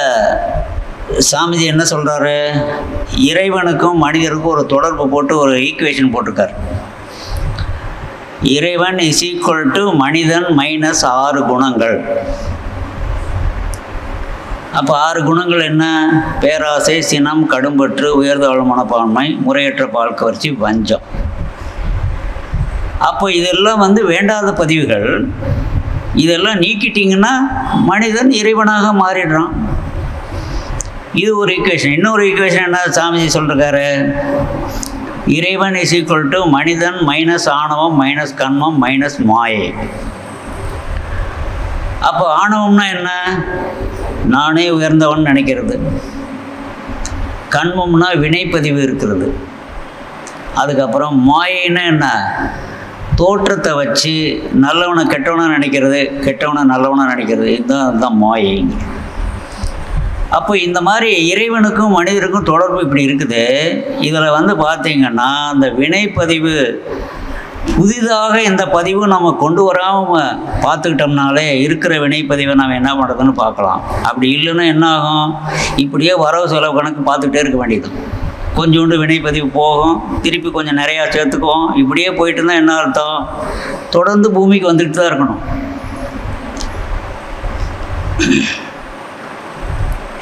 சாமிஜி என்ன சொல்கிறாரு? இறைவனுக்கும் மனிதருக்கும் ஒரு தொடர்பு போட்டு ஒரு ஈக்குவேஷன் போட்டிருக்கார். இறைவன் = மனிதன் - 6 குணங்கள். அப்போ 6 குணங்கள் என்ன? பேராசை, சினம், கடும்பற்று, உயர்தாழ்வு மனப்பான்மை, முறையற்ற பால் கவர்ச்சி, வஞ்சம். அப்போ இதெல்லாம் வேண்டாத பதிவுகள். இதெல்லாம் நீக்கிட்டிங்கன்னா மனிதன் இறைவனாக மாறிடுறான். இது ஒரு ஈக்குவேஷன். இன்னொரு ஈக்குவேஷன் என்ன சாமிஜி சொல்லிருக்காரு? இறைவன் = மனிதன் - ஆணவம் - கண்மம் - மாயை. அப்போ ஆணவம்னா என்ன? நானே உயர்ந்தவன் நினைக்கிறது. கண்மம்னா வினைப்பதிவு இருக்கிறது. அதுக்கப்புறம் மாயைன்னா என்ன? தோற்றத்தை வச்சு நல்லவனை கெட்டவனை நினைக்கிறது, கெட்டவனை நல்லவனை நினைக்கிறது. இதுதான் மாயை. அப்போ இந்த மாதிரி இறைவனுக்கும் மனிதருக்கும் தொடர்பு இப்படி இருக்குது. இதில் பார்த்தீங்கன்னா அந்த வினைப்பதிவு புதிதாக இந்த பதிவு நம்ம கொண்டு வராமல் பார்த்துக்கிட்டோம்னாலே இருக்கிற வினைப்பதிவை நம்ம என்ன பண்ணுறதுன்னு பார்க்கலாம். அப்படி இல்லைன்னா என்ன ஆகும்? இப்படியே வரவு செலவு கணக்கு பார்த்துக்கிட்டே இருக்க வேண்டியது. கொஞ்சோண்டு வினைப்பதிவு போகும், திருப்பி கொஞ்சம் நிறையா சேர்த்துக்குவோம். இப்படியே போயிட்டு இருந்தால் என்ன அர்த்தம்? தொடர்ந்து பூமிக்கு வந்துக்கிட்டு தான் இருக்கணும்.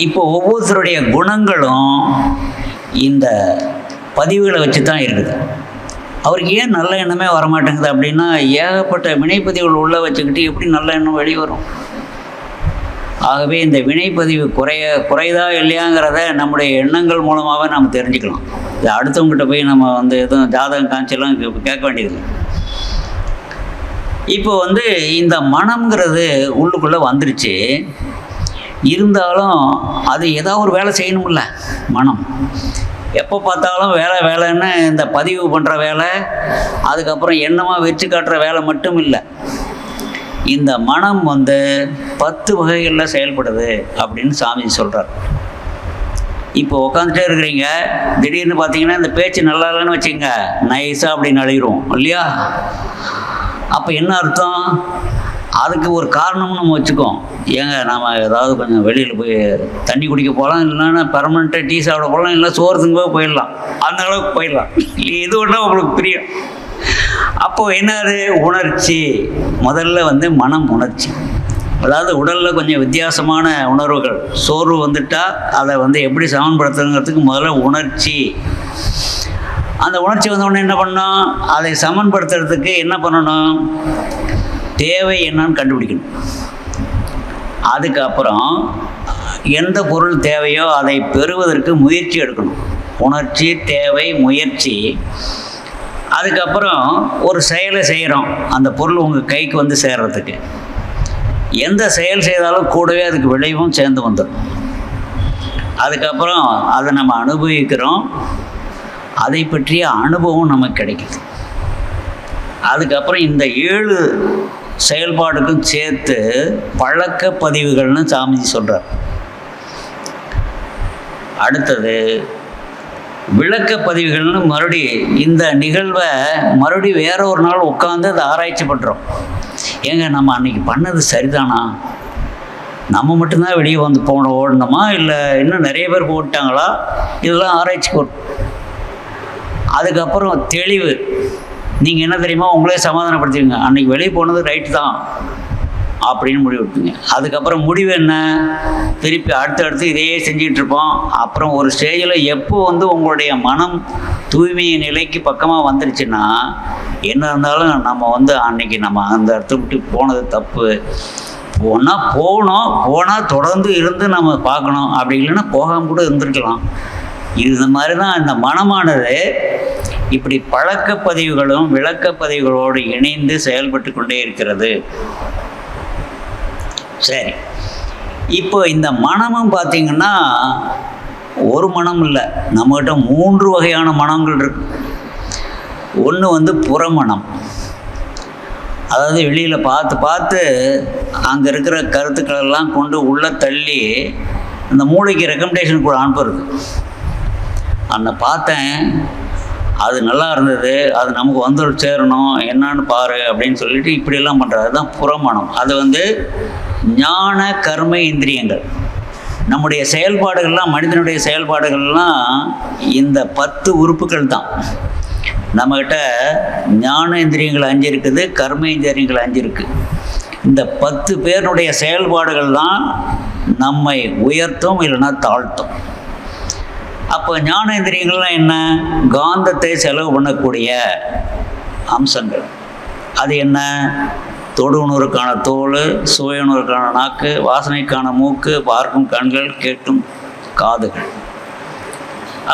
இப்போ ஒவ்வொருத்தருடைய குணங்களும் இந்த பதிவுகளை வச்சு தான் இருக்குது. அவருக்கு ஏன் நல்ல எண்ணமே வரமாட்டேங்குது அப்படின்னா, ஏகப்பட்ட வினைப்பதிவுகள் உள்ளே வச்சுக்கிட்டு எப்படி நல்ல எண்ணம் வெளிவரும்? ஆகவே இந்த வினைப்பதிவு குறைதா இல்லையாங்கிறத நம்முடைய எண்ணங்கள் மூலமாகவே நம்ம தெரிஞ்சுக்கலாம். இது அடுத்தவங்ககிட்ட போய் நம்ம எதுவும் ஜாதகம் காமிச்செல்லாம் கேட்க வேண்டியதில்லை. இப்போ இந்த மனம்ங்கிறது உள்ளுக்குள்ளே வந்துருச்சு. இருந்தாலும் அது ஏதாவது ஒரு வேலை செய்யணும்ல. மனம் எப்போ பார்த்தாலும் வேலைன்னு இந்த பதிவு பண்ணுற வேலை, அதுக்கப்புறம் எண்ணமாக வச்சு காட்டுற வேலை மட்டும் இல்லை. இந்த மனம் 10 வகைகளில் செயல்படுது அப்படின்னு சாமிஜி சொல்கிறார். இப்போ உக்காந்துட்டே இருக்கிறீங்க, திடீர்னு பார்த்தீங்கன்னா இந்த பேச்சு நல்லா இல்லைன்னு வச்சுக்கோங்க, நைஸாக அப்படி நழுகிறோம் இல்லையா? அப்போ என்ன அர்த்தம்? அதுக்கு ஒரு காரணம்னு நம்ம வச்சுக்கோம். ஏங்க நாம் ஏதாவது கொஞ்சம் வெளியில் போய் தண்ணி குடிக்க போகலாம், இல்லைன்னா பெர்மனெண்ட்டாக டீ சாப்பிட போகலாம், இல்லை சோறு திங்க போயிடலாம், அந்த அளவுக்கு போயிடலாம். இது ஒன்றா உங்களுக்கு பிரியம். அப்போது என்னது? உணர்ச்சி. முதல்ல வந்து மனம் உணர்ச்சி. அதாவது உடலில் கொஞ்சம் வித்தியாசமான உணர்வுகள், சோர்வு வந்துட்டால் அதை வந்து எப்படி சமன்படுத்துங்கிறதுக்கு முதல்ல உணர்ச்சி. அந்த உணர்ச்சி வந்தவுடனே என்ன பண்ணணும்? அதை சமன்படுத்துறதுக்கு என்ன பண்ணணும்? தேவை என்னன்னு கண்டுபிடிக்கணும். அதுக்கப்புறம் எந்த பொருள் தேவையோ அதை பெறுவதற்கு முயற்சி எடுக்கணும். உணர்ச்சி, தேவை, முயற்சி. அதுக்கப்புறம் ஒரு செயலை செய்கிறோம், அந்த பொருள் உங்கள் கைக்கு வந்து சேர்றதுக்கு. எந்த செயல் செய்தாலும் கூடவே அதுக்கு விளைவும் சேர்ந்து வந்துடும். அதுக்கப்புறம் அதை நம்ம அனுபவிக்கிறோம், அதை பற்றிய அனுபவம் நமக்கு கிடைக்குது. அதுக்கப்புறம் இந்த 7 செயல்பாடுக்கும் சேர்த்து பழக்க பதிவுகள்னு சாமிஜி சொல்கிறார். அடுத்தது விளக்க பதிவுகள்னு மறுபடி இந்த நிகழ்வை மறுபடி வேற ஒரு நாள் உட்காந்து அதை ஆராய்ச்சி பண்ணுறோம். ஏங்க நம்ம அன்னைக்கு பண்ணது சரிதானா? நம்ம மட்டும்தான் வெளியே வந்து ஓடணுமா, இல்லை இன்னும் நிறைய பேர் போட்டாங்களா? இதெல்லாம் ஆராய்ச்சி போடும். அதுக்கப்புறம் தெளிவு. நீங்கள் என்ன தெரியுமா, உங்களே சமாதானப்படுத்திடுங்க, அன்றைக்கி வெளியே போனது ரைட்டு தான் அப்படின்னு முடிவு எடுத்துங்க. அதுக்கப்புறம் முடிவு என்ன? திருப்பி அடுத்தடுத்து இதையே செஞ்சிகிட்டு இருப்போம். அப்புறம் ஒரு ஸ்டேஜில் எப்போ வந்து உங்களுடைய மனம் தூய்மை நிலைக்கு பக்கமாக வந்துருச்சுன்னா, என்ன இருந்தாலும் நம்ம வந்து அன்னைக்கு நம்ம அந்த இடத்த விட்டு போனது தப்பு, போனால் தொடர்ந்து இருந்து நம்ம பார்க்கணும், அப்படி இல்லைன்னா போகாமல் கூட இருந்துருக்கலாம். இது மாதிரி தான் இந்த மனமானது இப்படி பழக்கப்பதிவுகளும் விளக்கப்பதிவுகளோடு இணைந்து செயல்பட்டு கொண்டே இருக்கிறது. சரி, இப்போ இந்த மனமும் பார்த்திங்கன்னா ஒரு மனம் இல்லை, நம்மகிட்ட 3 வகையான மனங்கள் இருக்கு. ஒன்று வந்து புறமனம், அதாவது வெளியில் பார்த்து அங்கே இருக்கிற கருத்துக்களெல்லாம் கொண்டு உள்ளே தள்ளி அந்த மூளைக்கு ரெக்கமெண்டேஷன் கூட அனுப்புறது. அந்த பார்த்தேன், அது நல்லா இருந்தது, அது நமக்கு வந்து சேரணும், என்னான்னு பாரு அப்படின்னு சொல்லிட்டு இப்படியெல்லாம் பண்ணுறது. அதுதான் புறமனம். அது வந்து ஞான கர்ம இந்திரியங்கள். நம்முடைய செயல்பாடுகள்லாம், மனிதனுடைய செயல்பாடுகள்லாம் இந்த 10 உறுப்புகள் தான். நம்மக்கிட்ட ஞான இந்திரியங்கள் 5 இருக்குது, கர்ம இந்திரியங்கள் 5 இருக்குது. இந்த 10 பேருடைய செயல்பாடுகள் தான் நம்மை உயர்த்தும் இல்லைன்னா தாழ்த்தும். அப்போ ஞானேந்திரியங்கள்லாம் என்ன? காந்தத்தை செலவு பண்ணக்கூடிய அம்சங்கள். அது என்ன? தொடுஉணர்வுக்கான தோல், சுவையுணர்வுக்கான நாக்கு, வாசனைக்கான மூக்கு, பார்க்கும் கண்கள், கேட்கும் காதுகள்.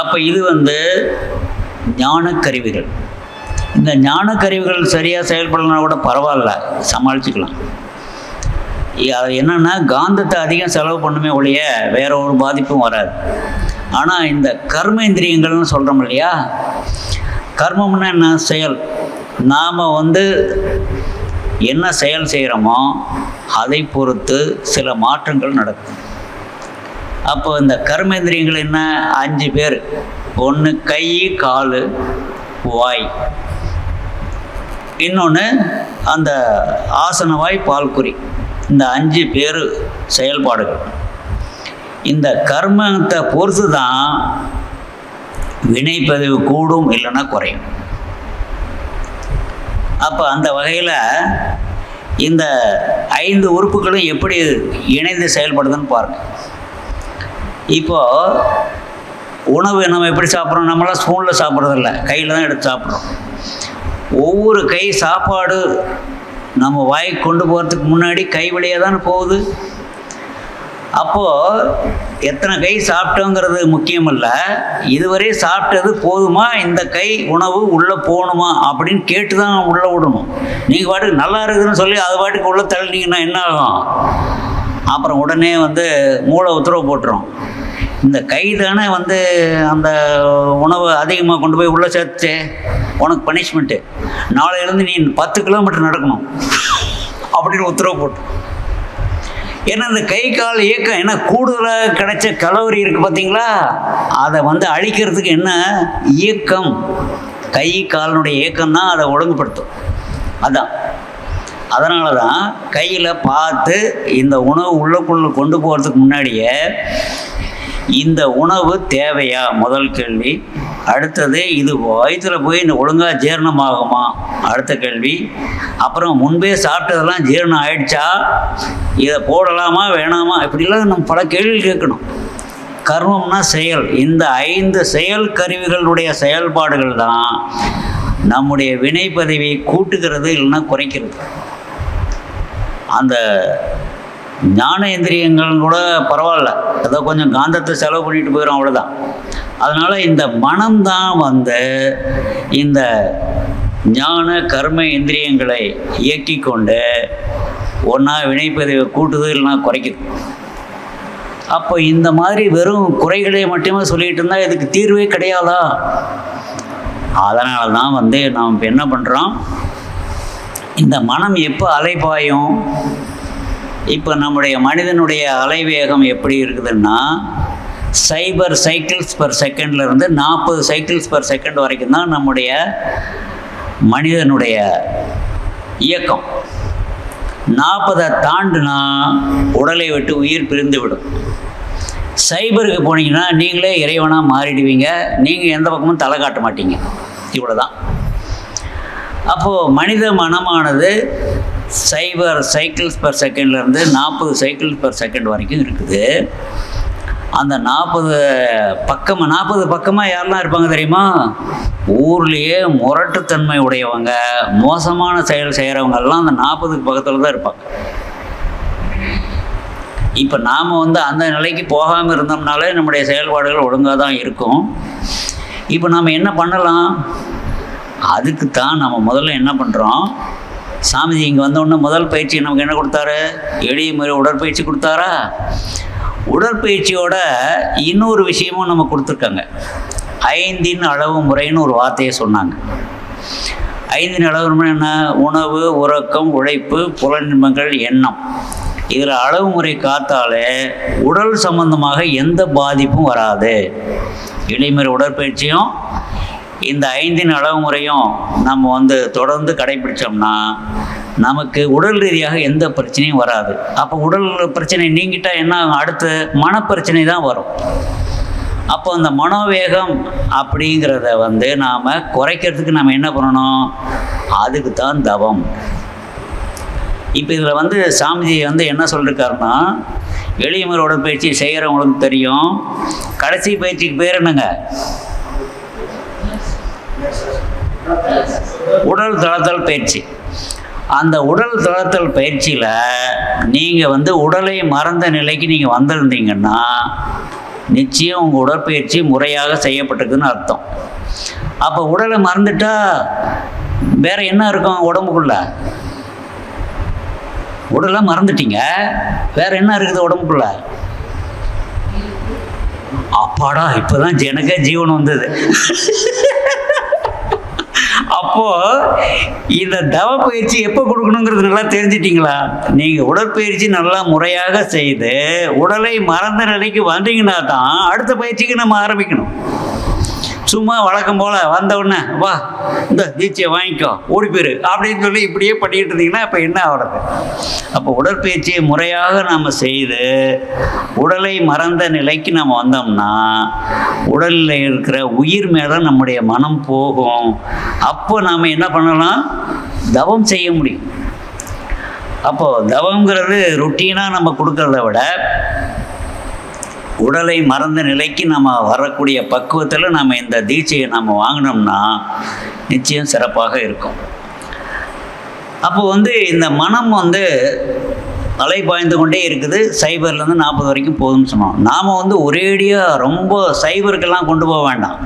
அப்போ இது வந்து ஞானக்கருவிகள். இந்த ஞானக்கருவிகள் சரியாக செயல்படலனா கூட பரவாயில்ல, சமாளிச்சுக்கலாம். அது என்னென்னா காந்தத்தை அதிகம் செலவு பண்ணுமே ஒழிய வேற ஒரு பாதிப்பும் வராது. ஆனால் இந்த கர்ம இந்திரியங்கள்னு சொல்கிறோம் இல்லையா, கர்மம்னா என்ன? செயல். நாம் வந்து என்ன செயல் செய்கிறோமோ அதை பொறுத்து சில மாற்றங்கள் நடக்கும். அப்போ இந்த கர்மேந்திரியங்கள் என்ன? 5 பேர். ஒன்று கை, கால், வாய். இன்னொன்று அந்த ஆசனவாய், பால்குறி. இந்த 5 பேர் செயல்பாடுகள். இந்த கர்மத்தை பொறுத்து தான் வினைப்பதிவு கூடும் இல்லைன்னா குறையும். அப்போ அந்த வகையில் இந்த 5 உறுப்புகளும் எப்படி இணைந்து செயல்படுதுன்னு பாருங்க. இப்போது உணவு நம்ம எப்படி சாப்பிட்றோம்? நம்மளாம் ஸ்பூனில் சாப்பிட்றதில்ல, கையில் தான் எடுத்து சாப்பிட்றோம். ஒவ்வொரு கை சாப்பாடு நம்ம வாய்க்கு கொண்டு போகிறதுக்கு முன்னாடி கை வழியாக தானே போகுது. அப்போது எத்தனை கை சாப்பிட்டோங்கிறது முக்கியம் இல்லை, இதுவரை சாப்பிட்டது போதுமா, இந்த கை உணவு உள்ளே போகணுமா அப்படின்னு கேட்டு தான் உள்ளே விடணும். நீங்கள் பாட்டுக்கு நல்லா இருக்குதுன்னு சொல்லி அது பாட்டுக்கு உள்ளே தள்ளினீங்கன்னா என்ன ஆகும்? அப்புறம் உடனே வந்து மூளை உத்தரவு போட்டுரும், இந்த கை தானே வந்து அந்த உணவை அதிகமாக கொண்டு போய் உள்ளே சேர்த்து, உனக்கு பனிஷ்மெண்ட்டு, நாளையிலேருந்து நீ 10 கிலோமீட்டர் நடக்கணும் அப்படின்னு உத்தரவு போட்டு. ஏன்னா இந்த கை கால் இயக்கம் ஏன்னா கூடுதலாக கிடைச்ச கலோரி இருக்குது பார்த்தீங்களா, அதை வந்து அழிக்கிறதுக்கு என்ன இயக்கம், கை காலினுடைய இயக்கம் தான் அதை ஒழுங்குபடுத்தும். அதான் அதனால தான் கையில் பார்த்து இந்த உணவு உள்ளுக்குள்ள கொண்டு போகிறதுக்கு முன்னாடியே இந்த உணவு தேவையா முதல் கேள்வி. அடுத்தது இது வயிற்றில் போய் இந்த ஒழுங்காக ஜீரணமாகுமா அடுத்த கேள்வி. அப்புறம் முன்பே சாப்பிட்டதெல்லாம் ஜீரணம் ஆயிடுச்சா, இதை போடலாமா வேணாமா, இப்படிலாம் நம்ம பல கேள்வி கேட்கணும். கர்மம்னா செயல். இந்த 5 செயல் கருவிகளுடைய செயல்பாடுகள் தான் நம்முடைய வினைப்பதிவை கூட்டுகிறது இல்லைன்னா குறைக்கிறது. அந்த ஞானேந்திரியங்கள் கூட பரவாயில்ல, ஏதோ கொஞ்சம் காந்தத்தை செலவு பண்ணிட்டு போயிடும், அவ்வளோதான். அதனால் இந்த மனம்தான் வந்து இந்த ஞான கர்ம இந்திரியங்களை இயக்கி கொண்டு ஒன்றா வினைப்பதிவை கூட்டுது இல்லைன்னா குறைக்குது. அப்போ இந்த மாதிரி வெறும் குறைகளை மட்டுமே சொல்லிகிட்டு இருந்தால் இதுக்கு தீர்வே கிடையாதா? அதனால தான் வந்து நாம் இப்போ என்ன பண்ணுறோம், இந்த மனம் எப்போ அலைபாயும், இப்போ நம்முடைய மனிதனுடைய அலைவேகம் எப்படி இருக்குதுன்னா 0 சைக்கிள்ஸ் பர் செகண்ட்லேருந்து 40 சைக்கிள்ஸ் பர் செகண்ட் வரைக்கும் தான் நம்முடைய மனிதனுடைய இயக்கம். 40 தாண்டுனா உடலை விட்டு உயிர் பிரிந்து விடும். 0க்கு போனீங்கன்னா நீங்களே இறைவனாக மாறிடுவீங்க, நீங்கள் எந்த பக்கமும் தலை காட்ட மாட்டீங்க. இவ்வளோதான். அப்போது மனித மனமானது 0 சைக்கிள்ஸ் பர் செகண்ட்லேருந்து 40 சைக்கிள்ஸ் பர் செகண்ட் வரைக்கும் இருக்குது. அந்த 40 பக்கமாக யாரெல்லாம் இருப்பாங்க தெரியுமா? ஊர்லேயே முரட்டுத்தன்மை உடையவங்க, மோசமான செயல் செய்கிறவங்கெல்லாம் அந்த 40க்கு பக்கத்தில் தான் இருப்பாங்க. இப்போ நாம் வந்து அந்த நிலைக்கு போகாமல் இருந்தோம்னாலே நம்முடைய செயல்பாடுகள் ஒழுங்காக தான் இருக்கும். இப்போ நாம் என்ன பண்ணலாம்? அதுக்கு தான் நம்ம முதல்ல என்ன பண்ணுறோம், சாமிஜி இங்கே வந்தோடனே முதல் பயிற்சி நமக்கு என்ன கொடுத்தாரு? எளிய முறை உடற்பயிற்சி கொடுத்தாரா? உடற்பயிற்சியோட இன்னொரு விஷயமும் நம்ம கொடுத்துருக்காங்க. 5 அளவு முறைன்னு ஒரு வார்த்தையை சொன்னாங்க. 5 அளவு முறை என்ன? உணவு, உறக்கம், உழைப்பு, புலனின்பங்கள், எண்ணம். இதில் அளவு முறை காத்தாலே உடல் சம்பந்தமாக எந்த பாதிப்பும் வராது. எளிமுறை உடற்பயிற்சியும் இந்த 5 அளவு முறையும் நம்ம வந்து தொடர்ந்து கடைபிடிச்சோம்னா நமக்கு உடல் ரீதியாக எந்த பிரச்சனையும் வராது. அப்போ உடல் பிரச்சனை நீங்கிட்டால் என்ன ஆகும்? அடுத்து மனப்பிரச்சனை தான் வரும். அப்போ அந்த மனோவேகம் அப்படிங்கிறத வந்து நாம் குறைக்கிறதுக்கு நம்ம என்ன பண்ணணும்? அதுக்கு தான் தவம். இப்போ இதில் வந்து சாமிஜி வந்து என்ன சொல்லியிருக்காருன்னா, எளிய முறை உடற்பயிற்சி செய்கிறவங்களுக்கு தெரியும். கடைசி பயிற்சிக்கு பேர் என்னங்க? உடல் தளர்த்தல் பயிற்சி. அந்த உடல் தளர்த்தல் பயிற்சியில் நீங்கள் வந்து உடலை மறந்த நிலைக்கு நீங்கள் வந்திருந்தீங்கன்னா நிச்சயம் உங்கள் உடற்பயிற்சி முறையாக செய்யப்பட்டிருக்குன்னு அர்த்தம். அப்போ உடலை மறந்துட்டா வேற என்ன இருக்கும் உடம்புக்குள்ள? உடலை மறந்துட்டீங்க, வேற என்ன இருக்குது உடம்புக்குள்ள? அப்பாடா, இப்போதான் எனக்கே ஜீவன் வந்தது. அப்போ இந்த தவ பயிற்சி எப்போ கொடுக்கணுங்கிறது நல்லா தெரிஞ்சிட்டிங்களா? நீங்கள் உடற்பயிற்சி நல்லா முறையாக செய்து உடலை மறந்த நிலைக்கு வந்தீங்கன்னா தான் அடுத்த பயிற்சிக்கு நம்ம ஆரம்பிக்கணும். சும்மா வழக்கம் போல் வந்த உடனே வா இந்த தீட்சையை வாங்கிக்கோ ஓடி போயிரு அப்படின்னு சொல்லி இப்படியே பண்ணிக்கிட்டு இருந்தீங்கன்னா அப்போ என்ன ஆகிறது? அப்போ உடற்பயிற்சியை முறையாக நாம் செய்து உடலை மறந்த நிலைக்கு நம்ம வந்தோம்னா உடலில் இருக்கிற உயிர் மேலே நம்முடைய மனம் போகும். அப்போ நாம் என்ன பண்ணலாம்? தவம் செய்ய முடியும். அப்போது தவங்கிறது ருட்டீனாக நம்ம கொடுக்கறத விட உடலை மறந்த நிலைக்கு நம்ம வரக்கூடிய பக்குவத்தில் நம்ம இந்த தீட்சையை நம்ம வாங்கினோம்னா நிச்சயம் சிறப்பாக இருக்கும். அப்போ வந்து இந்த மனம் வந்து அலை பாய்ந்து கொண்டே இருக்குது. 0லேருந்து 40 வரைக்கும் போதும்னு சொன்னோம். நாம் வந்து ஒரேடியாக ரொம்ப 0க்கெல்லாம் கொண்டு போக வேண்டாம்.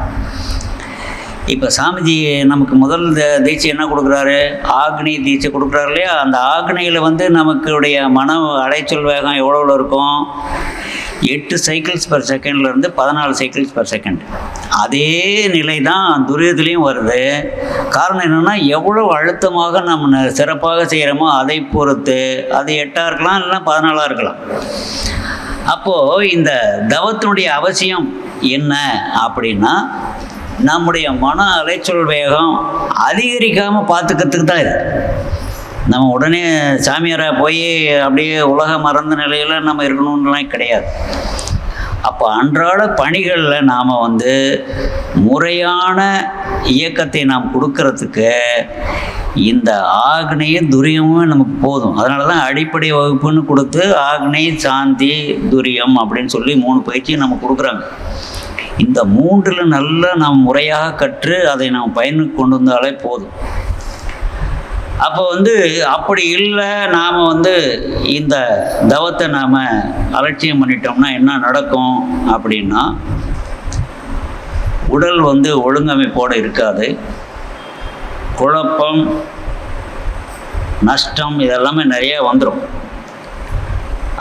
இப்போ சாமிஜி நமக்கு முதல் தீட்சை என்ன கொடுக்குறாரு? ஆக்னி தீட்சை கொடுக்குறாரு இல்லையா? அந்த ஆக்னியில் வந்து நமக்குடைய மன அலைச்சல் வேகம் எவ்வளோ இருக்கும்? 8 சைக்கிள்ஸ் பெர் செகண்ட்லேருந்து 14 சைக்கிள்ஸ் பெர் செகண்ட். அதே நிலை தான் துரியத்துலேயும் வருது. காரணம் என்னென்னா, எவ்வளோ அழுத்தமாக நம்ம சிறப்பாக செய்கிறோமோ அதை பொறுத்து அது 8ஆக இருக்கலாம், இல்லைன்னா 14ஆக இருக்கலாம். அப்போது இந்த தவத்தினுடைய அவசியம் என்ன அப்படின்னா, நம்முடைய மன அலைச்சல் வேகம் அதிகரிக்காமல் பார்த்துக்கிறதுக்கு தான் இது. நம்ம உடனே சாமியாராக போய் அப்படியே உலக மறந்த நிலையில் நம்ம இருக்கணும்லாம் கிடையாது. அப்போ அன்றாட பணிகளில் நாம் முறையான இயக்கத்தை நாம் கொடுக்கறதுக்கு இந்த ஆக்னேய துரியமும் நமக்கு போதும். அதனால தான் அடிப்படை வகுப்புன்னு கொடுத்து ஆக்னேய, சாந்தி, துரியம் அப்படின்னு சொல்லி 3 பயிற்சியும் நம்ம கொடுக்குறாங்க. இந்த 3ல் நல்லா நாம் முறையாக கற்று அதை நாம் பயனுக்கு கொண்டு வந்தாலே போதும். அப்போ அப்படி இல்லை, நாம் இந்த தவத்தை நாம் அலட்சியம் பண்ணிட்டோம்னா என்ன நடக்கும் அப்படின்னா, உடல் ஒழுங்கமைப்போடு இருக்காது. குழப்பம், நஷ்டம் இதெல்லாமே நிறைய வந்துடும்.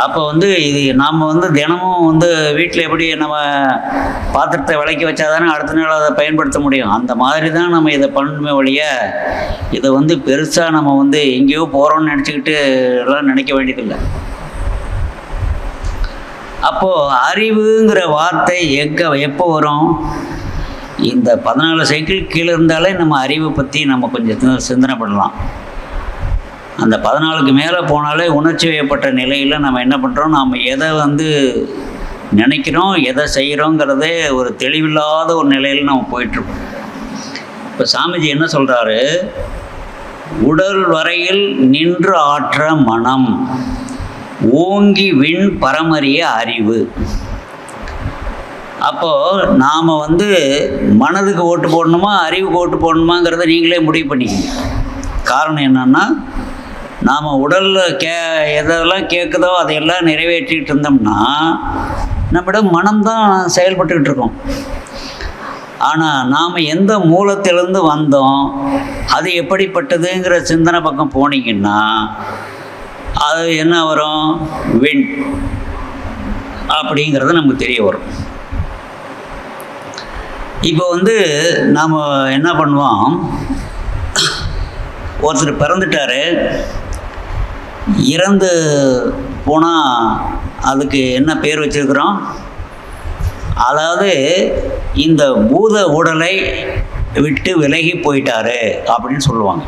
அப்போ இது நாம் தினமும் வீட்டில் எப்படி நம்ம பாத்திரத்தை விளக்கி வச்சா தானே அடுத்த நாள் அதை பயன்படுத்த முடியும். அந்த மாதிரி தான் நம்ம இதை பண்ணணுமே ஒழிய இதை பெருசாக நம்ம எங்கேயோ போகிறோம்னு நினச்சிக்கிட்டு எல்லாம் நினைக்க வேண்டியதில்லை. அப்போது அறிவுங்கிற வார்த்தை எப்போ வரும்? இந்த 14 சைக்கிள் கீழே இருந்தாலே நம்ம அறிவை பற்றி நம்ம கொஞ்சம் சிந்தனை பண்ணலாம். அந்த 14க்கு மேலே போனாலே உணர்ச்சி வயப்பட்ட நிலையில் நம்ம என்ன பண்ணுறோம், நாம் எதை நினைக்கிறோம், எதை செய்கிறோங்கிறதே ஒரு தெளிவில்லாத ஒரு நிலையில் நம்ம போயிட்டுருக்கோம். இப்போ சாமிஜி என்ன சொல்கிறாரு, உடல் வரையில் நின்று ஆற்ற மனம், ஓங்கி விண் பரமறிய அறிவு. அப்போது நாம் மனதுக்கு ஓட்டு போடணுமா அறிவுக்கு ஓட்டு போடணுமாங்கிறத நீங்களே முடிவு பண்ணிக்கங்க. காரணம் என்னென்னா, நாம் உடலில் எதெல்லாம் கேட்குதோ அதையெல்லாம் நிறைவேற்றிட்டு இருந்தோம்னா நம்மிடம் மனம்தான் செயல்பட்டுக்கிட்டு இருக்கோம். ஆனால் நாம் எந்த மூலத்திலேருந்து வந்தோம், அது எப்படிப்பட்டதுங்கிற சிந்தனை பக்கம் போனீங்கன்னா அது என்ன வரும், விண் அப்படிங்கிறது நமக்கு தெரிய வரும். இப்போ நாம் என்ன பண்ணுவோம், ஒருத்தர் பிறந்துட்டார், இறந்து போனால் அதுக்கு என்ன பேர் வச்சுருக்குறோம், அதாவது இந்த பூத உடலை விட்டு விலகி போயிட்டாரு அப்படின்னு சொல்லுவாங்க.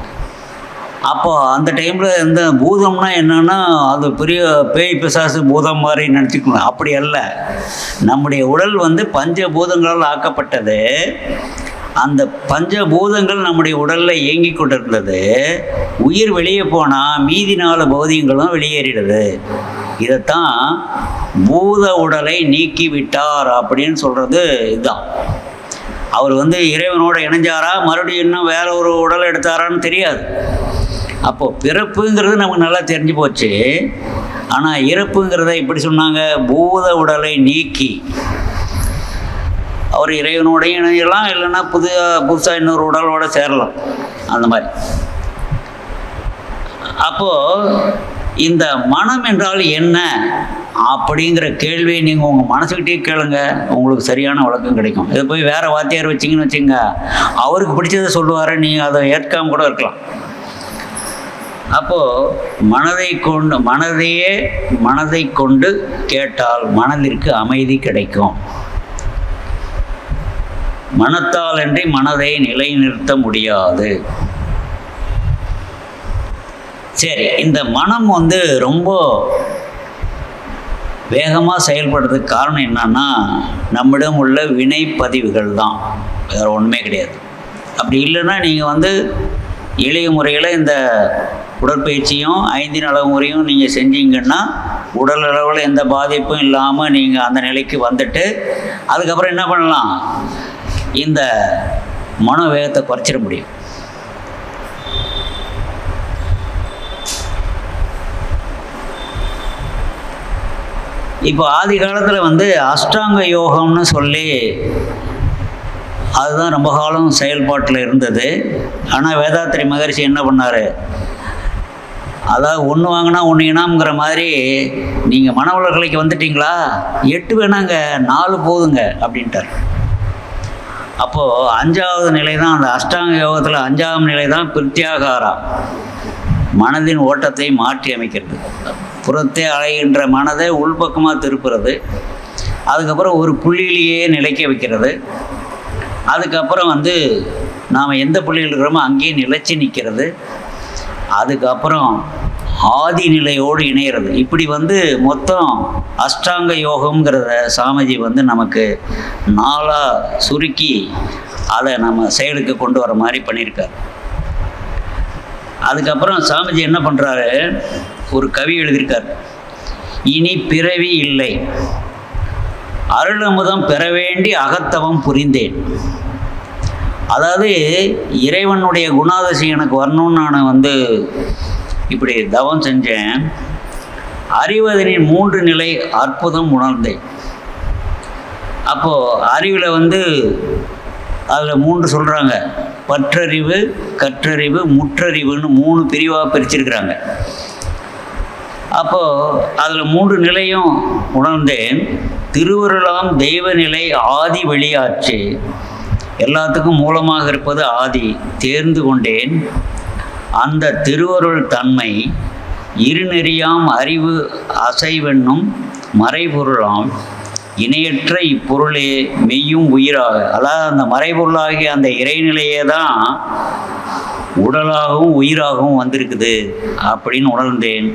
அப்போ அந்த டைமில் இந்த பூதம்னா என்னென்னா அது பெரிய பேய் பிசாசு பூதம் மாதிரி நினச்சிக்கணும். அப்படி அல்ல, நம்முடைய உடல் பஞ்சபூதங்களால் ஆக்கப்பட்டது. அந்த பஞ்சபூதங்கள் நம்முடைய உடலில் இயங்கி கொண்டிருக்கிறது. உயிர் வெளியே போனால் மீதி 4 பௌதிகங்களும் வெளியேறிடுது. இதைத்தான் பூத உடலை நீக்கி விட்டார் அப்படின்னு சொல்கிறது இதுதான். அவர் இறைவனோட இணைஞ்சாரா, மறுபடியும் இன்னும் வேற ஒரு உடலை எடுத்தாரான்னு தெரியாது. அப்போது பிறப்புங்கிறது நமக்கு நல்லா தெரிஞ்சு போச்சு. ஆனால் இறப்புங்கிறத எப்படி சொன்னாங்க, பூத உடலை நீக்கி. அவர் இறைவனோடையும் இணையலாம், இல்லைன்னா புதுசாக இன்னொரு உடலோடு சேரலாம், அந்த மாதிரி. அப்போது இந்த மனம் என்றால் என்ன அப்படிங்கிற கேள்வியை நீங்கள் உங்கள் மனசுக்கிட்டே கேளுங்க, உங்களுக்கு சரியான விளக்கம் கிடைக்கும். இதை போய் வேறு வாத்தியார் வச்சிங்கன்னு வச்சுங்க, அவருக்கு பிடிச்சதை சொல்லுவார், நீங்கள் அதை ஏற்காமல் கூட இருக்கலாம். அப்போது மனதை கொண்டு கேட்டால் மனதிற்கு அமைதி கிடைக்கும். மனத்தால் அன்றி மனதை நிலைநிறுத்த முடியாது. சரி, இந்த மனம் ரொம்ப வேகமாக செயல்படுறதுக்கு காரணம் என்னன்னா, நம்மிடம் உள்ள வினை பதிவுகள் தான், வேறு ஒன்றுமே கிடையாது. அப்படி இல்லைன்னா நீங்கள் எளிய முறையில் இந்த உடற்பயிற்சியும் 5 அளவு முறையும் நீங்கள் செஞ்சீங்கன்னா உடல் அளவில் எந்த பாதிப்பும் இல்லாமல் நீங்கள் அந்த நிலைக்கு வந்துட்டு அதுக்கப்புறம் என்ன பண்ணலாம், இந்த மனோவேகத்தை குறைச்சிட முடியும். இப்போ ஆதி காலத்தில் அஷ்டாங்க யோகம்னு சொல்லி அதுதான் ரொம்ப காலம் செயல்பாட்டில் இருந்தது. ஆனால் வேதாத்திரி மகரிஷி என்ன பண்ணார், அதாவது ஒன்று வாங்கினா ஒன்று இனாம்ங்கிற மாதிரி நீங்கள் மன உலகலைக்கு வந்துட்டீங்களா, 8 வேணாங்க, 4 போதுங்க அப்படின்ட்டார். அப்போது 5வது நிலை தான் அந்த அஷ்டாங்க யோகத்தில் 5ஆம் நிலை தான் பிரத்யாகாரா, மனதின் ஓட்டத்தை மாற்றி அமைக்கிறது. புறத்தே அலைகின்ற மனதை உள்பக்கமாக திருப்புறது, அதுக்கப்புறம் ஒரு புள்ளியிலேயே நிலைக்க வைக்கிறது, அதுக்கப்புறம் நாம் எந்த புள்ளியில் இருக்கிறோமோ அங்கேயே நிலைச்சி நிற்கிறது, அதுக்கப்புறம் ஆதி நிலையோடு இணையிறது. இப்படி மொத்தம் அஷ்டாங்க யோகம்ங்கிறத சாமிஜி நமக்கு 4ஆக சுருக்கி அதை நம்ம செயலுக்கு கொண்டு வர மாதிரி பண்ணியிருக்கார். அதுக்கப்புறம் சாமிஜி என்ன பண்ணுறாரு, ஒரு கவி எழுதியிருக்கார், இனி பிறவி இல்லை, அருளமுதம் பெற வேண்டி அகத்தவம் புரிந்தேன். அதாவது இறைவனுடைய குணாதிசை எனக்கு வரணும்னு நான் இப்படி தவம் செஞ்சேன். அறிவதனின் 3 நிலை அற்புதம் உணர்ந்தேன். அப்போது அறிவில் அதில் 3 சொல்கிறாங்க, பற்றறிவு, கற்றறிவு, முற்றறிவுன்னு 3 பிரிவாக பிரிச்சிருக்கிறாங்க. அப்போது அதில் 3 நிலையும் உணர்ந்தேன். திருவருளாம் தெய்வ நிலை ஆதி வெளியாச்சு, எல்லாத்துக்கும் மூலமாக இருப்பது ஆதி, தேர்ந்து கொண்டேன். அந்த திருவருள் தன்மை இருநெறியாம் அறிவு அசைவென்னும் மறைபொருளாம் இணையற்ற இப்பொருளே மெய்யும் உயிராக. அதாவது அந்த மறைபொருளாகிய அந்த இறைநிலையே தான் உடலாகவும் உயிராகவும் வந்திருக்குது அப்படின்னு உணர்ந்தேன்.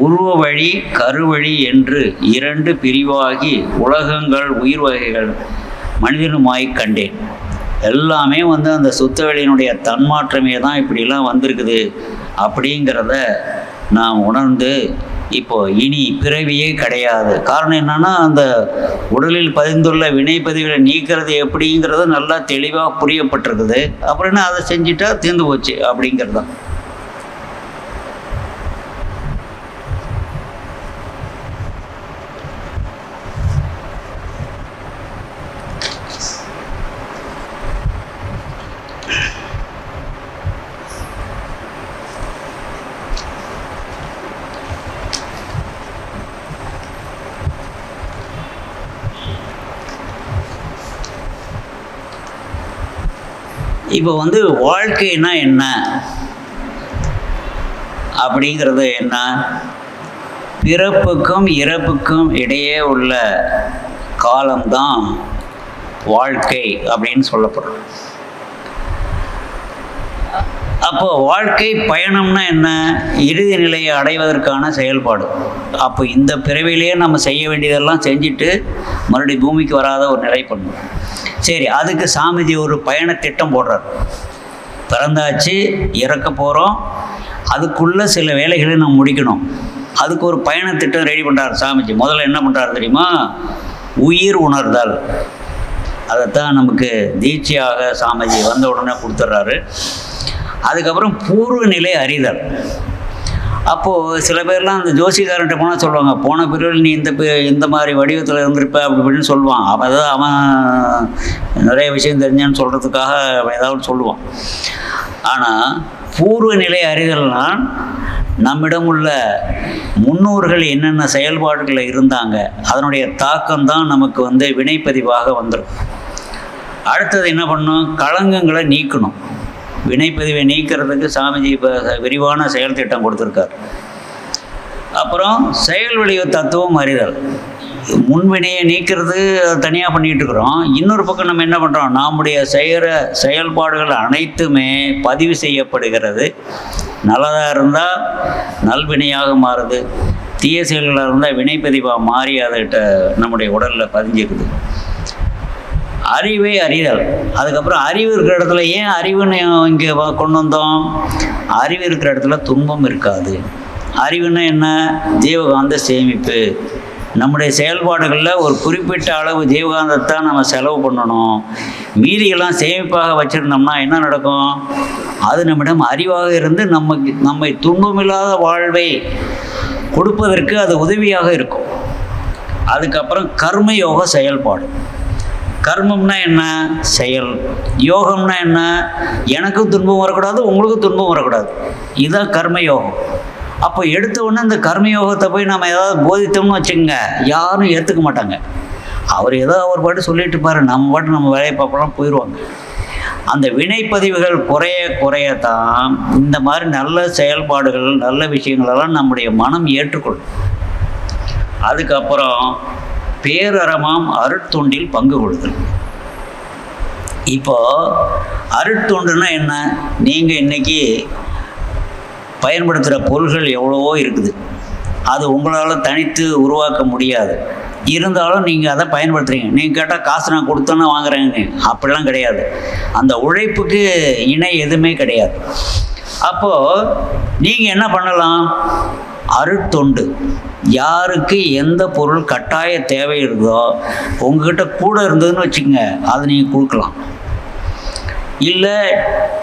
உருவ வழி கருவழி என்று 2 பிரிவாகி உலகங்கள் உயிர் வகைகள் மனிதனுமாய் கண்டேன். எல்லாமே அந்த சுத்தவெளியினுடைய தன்மாற்றமே தான் இப்படிலாம் வந்திருக்குது அப்படிங்கிறத நாம் உணர்ந்து இப்போது இனி பிறவியே கிடையாது. காரணம் என்னென்னா, அந்த உடலில் பதிந்துள்ள வினைப்பதிவுகளை நீக்கிறது எப்படிங்கிறது நல்லா தெளிவாக புரியப்பட்டிருக்குது. அப்புறம் என்ன, அதை செஞ்சுட்டா தீர்ந்து போச்சு அப்படிங்கிறது தான். இப்போ வாழ்க்கைன்னா என்ன அப்படிங்கிறது என்ன, பிறப்புக்கும் இறப்புக்கும் இடையே உள்ள காலம்தான் வாழ்க்கை அப்படின்னு சொல்லப்படும். அப்போது வாழ்க்கை பயணம்னா என்ன, இறுதி நிலையை அடைவதற்கான செயல்பாடு. அப்போ இந்த பிறவிலேயே நம்ம செய்ய வேண்டியதெல்லாம் செஞ்சுட்டு மறுபடியும் பூமிக்கு வராத ஒரு நிலை பண்ணணும். சரி, அதுக்கு சாமிஜி ஒரு பயண திட்டம் போடுறார். பிறந்தாச்சு, இறக்க போகிறோம், அதுக்குள்ளே சில வேலைகளை நம்ம முடிக்கணும். அதுக்கு ஒரு பயண திட்டம் ரெடி பண்ணுறார் சாமிஜி. முதல்ல என்ன பண்ணுறாரு தெரியுமா, உயிர் உணர்தல். அதைத்தான் நமக்கு தீட்சையாக சாமிஜி வந்த உடனே கொடுத்துட்றாரு. அதுக்கப்புறம் பூர்வ நிலை அறிதல். அப்போது சில பேர்லாம் அந்த ஜோசிகாரன்ட்ட போனால் சொல்லுவாங்க, போன பிரிவில் நீ இந்த மாதிரி வடிவத்தில் இருந்திருப்ப அப்படி இப்படின்னு சொல்லுவான். அதாவது அவன் நிறைய விஷயம் தெரிஞ்சான்னு சொல்கிறதுக்காக அவன் ஏதாவது சொல்லுவான். ஆனால் பூர்வ நிலை அறிதல்னால் நம்மிடம் உள்ள முன்னோர்கள் என்னென்ன செயல்பாடுகளில் இருந்தாங்க, அதனுடைய தாக்கம்தான் நமக்கு வினைப்பதிவாக வந்துடும். அடுத்தது என்ன பண்ணணும், களங்கங்களை நீக்கணும். வினைப்பதிவை நீக்கிறதுக்கு சாமிஜி இப்போ விரிவான செயல் திட்டம் கொடுத்துருக்கார். அப்புறம் செயல் விளைவு தத்துவம் அறிதல். முன்வினையை நீக்கிறது தனியாக பண்ணிகிட்டு இருக்கிறோம். இன்னொரு பக்கம் நம்ம என்ன பண்ணுறோம், நம்முடைய செயல்பாடுகள் அனைத்துமே பதிவு செய்யப்படுகிறது. நல்லதாக இருந்தால் நல்வினையாக மாறுது, தீய செயல்களாக இருந்தால் வினைப்பதிவாக மாறி அதுகிட்ட நம்முடைய உடலில் பதிஞ்சிருக்குது. அறிவை அறிதல். அதுக்கப்புறம் அறிவு இருக்கிற இடத்துல, ஏன் அறிவுன்னு இங்கே கொண்டு வந்தோம், அறிவு இருக்கிற இடத்துல துன்பம் இருக்காது. அறிவுன்னா என்ன, ஜீவகாந்த சேமிப்பு. நம்முடைய செயல்பாடுகளில் ஒரு குறிப்பிட்ட அளவு ஜீவகாந்தத்தை நம்ம செலவு பண்ணணும். மீதியெல்லாம் சேமிப்பாக வச்சுருந்தோம்னா என்ன நடக்கும், அது நம்மிடம் அறிவாக இருந்து நம்மை துன்பமில்லாத வாழ்வை கொடுப்பதற்கு அது உதவியாக இருக்கும். அதுக்கப்புறம் கர்மயோக செயல்பாடு. கர்மம்னா என்ன, செயல். யோகம்னா என்ன, எனக்கும் துன்பம் வரக்கூடாது, உங்களுக்கும் துன்பம் வரக்கூடாது. இதுதான் கர்மயோகம். அப்போ எடுத்த உடனே இந்த கர்மயோகத்தை போய் நம்ம ஏதாவது போதித்தோம்னு வச்சுக்கோங்க, யாரும் ஏற்றுக்க மாட்டாங்க. அவர் ஏதோ அவர் பாட்டு சொல்லிட்டு இருப்பாரு, நம்ம பாட்டு நம்ம வேலையை பார்க்கலாம் போயிடுவாங்க. அந்த வினைப்பதிவுகள் குறைய குறையத்தான் இந்த மாதிரி நல்ல செயல்பாடுகள் நல்ல விஷயங்களெல்லாம் நம்முடைய மனம் ஏற்றுக்கொள்ளும். அதுக்கப்புறம் பேரறமாம் அருட்தொண்டில் பங்கு கொள்ளுதல். இப்போ அருட்தொண்டுன்னா என்ன? நீங்கள் இன்னைக்கு பயன்படுத்துகிற பொருள்கள் எவ்வளவோ இருக்குது, அது உங்களால் தனித்து உருவாக்க முடியாது. இருந்தாலும் நீங்கள் அதை பயன்படுத்துகிறீங்க. நீங்கள் கேட்டால் காசு நான் கொடுத்தோன்னா வாங்குறேங்க, அப்படிலாம் கிடையாது. அந்த உழைப்புக்கு இணை எதுவுமே கிடையாது. அப்போது நீங்கள் என்ன பண்ணலாம்? அருட்தொண்டு. யாருக்கு எந்த பொருள் கட்டாய தேவை இருக்குதோ உங்ககிட்ட கூட இருந்ததுன்னு வச்சுக்கோங்க, அதை நீங்கள் கொடுக்கலாம். இல்லை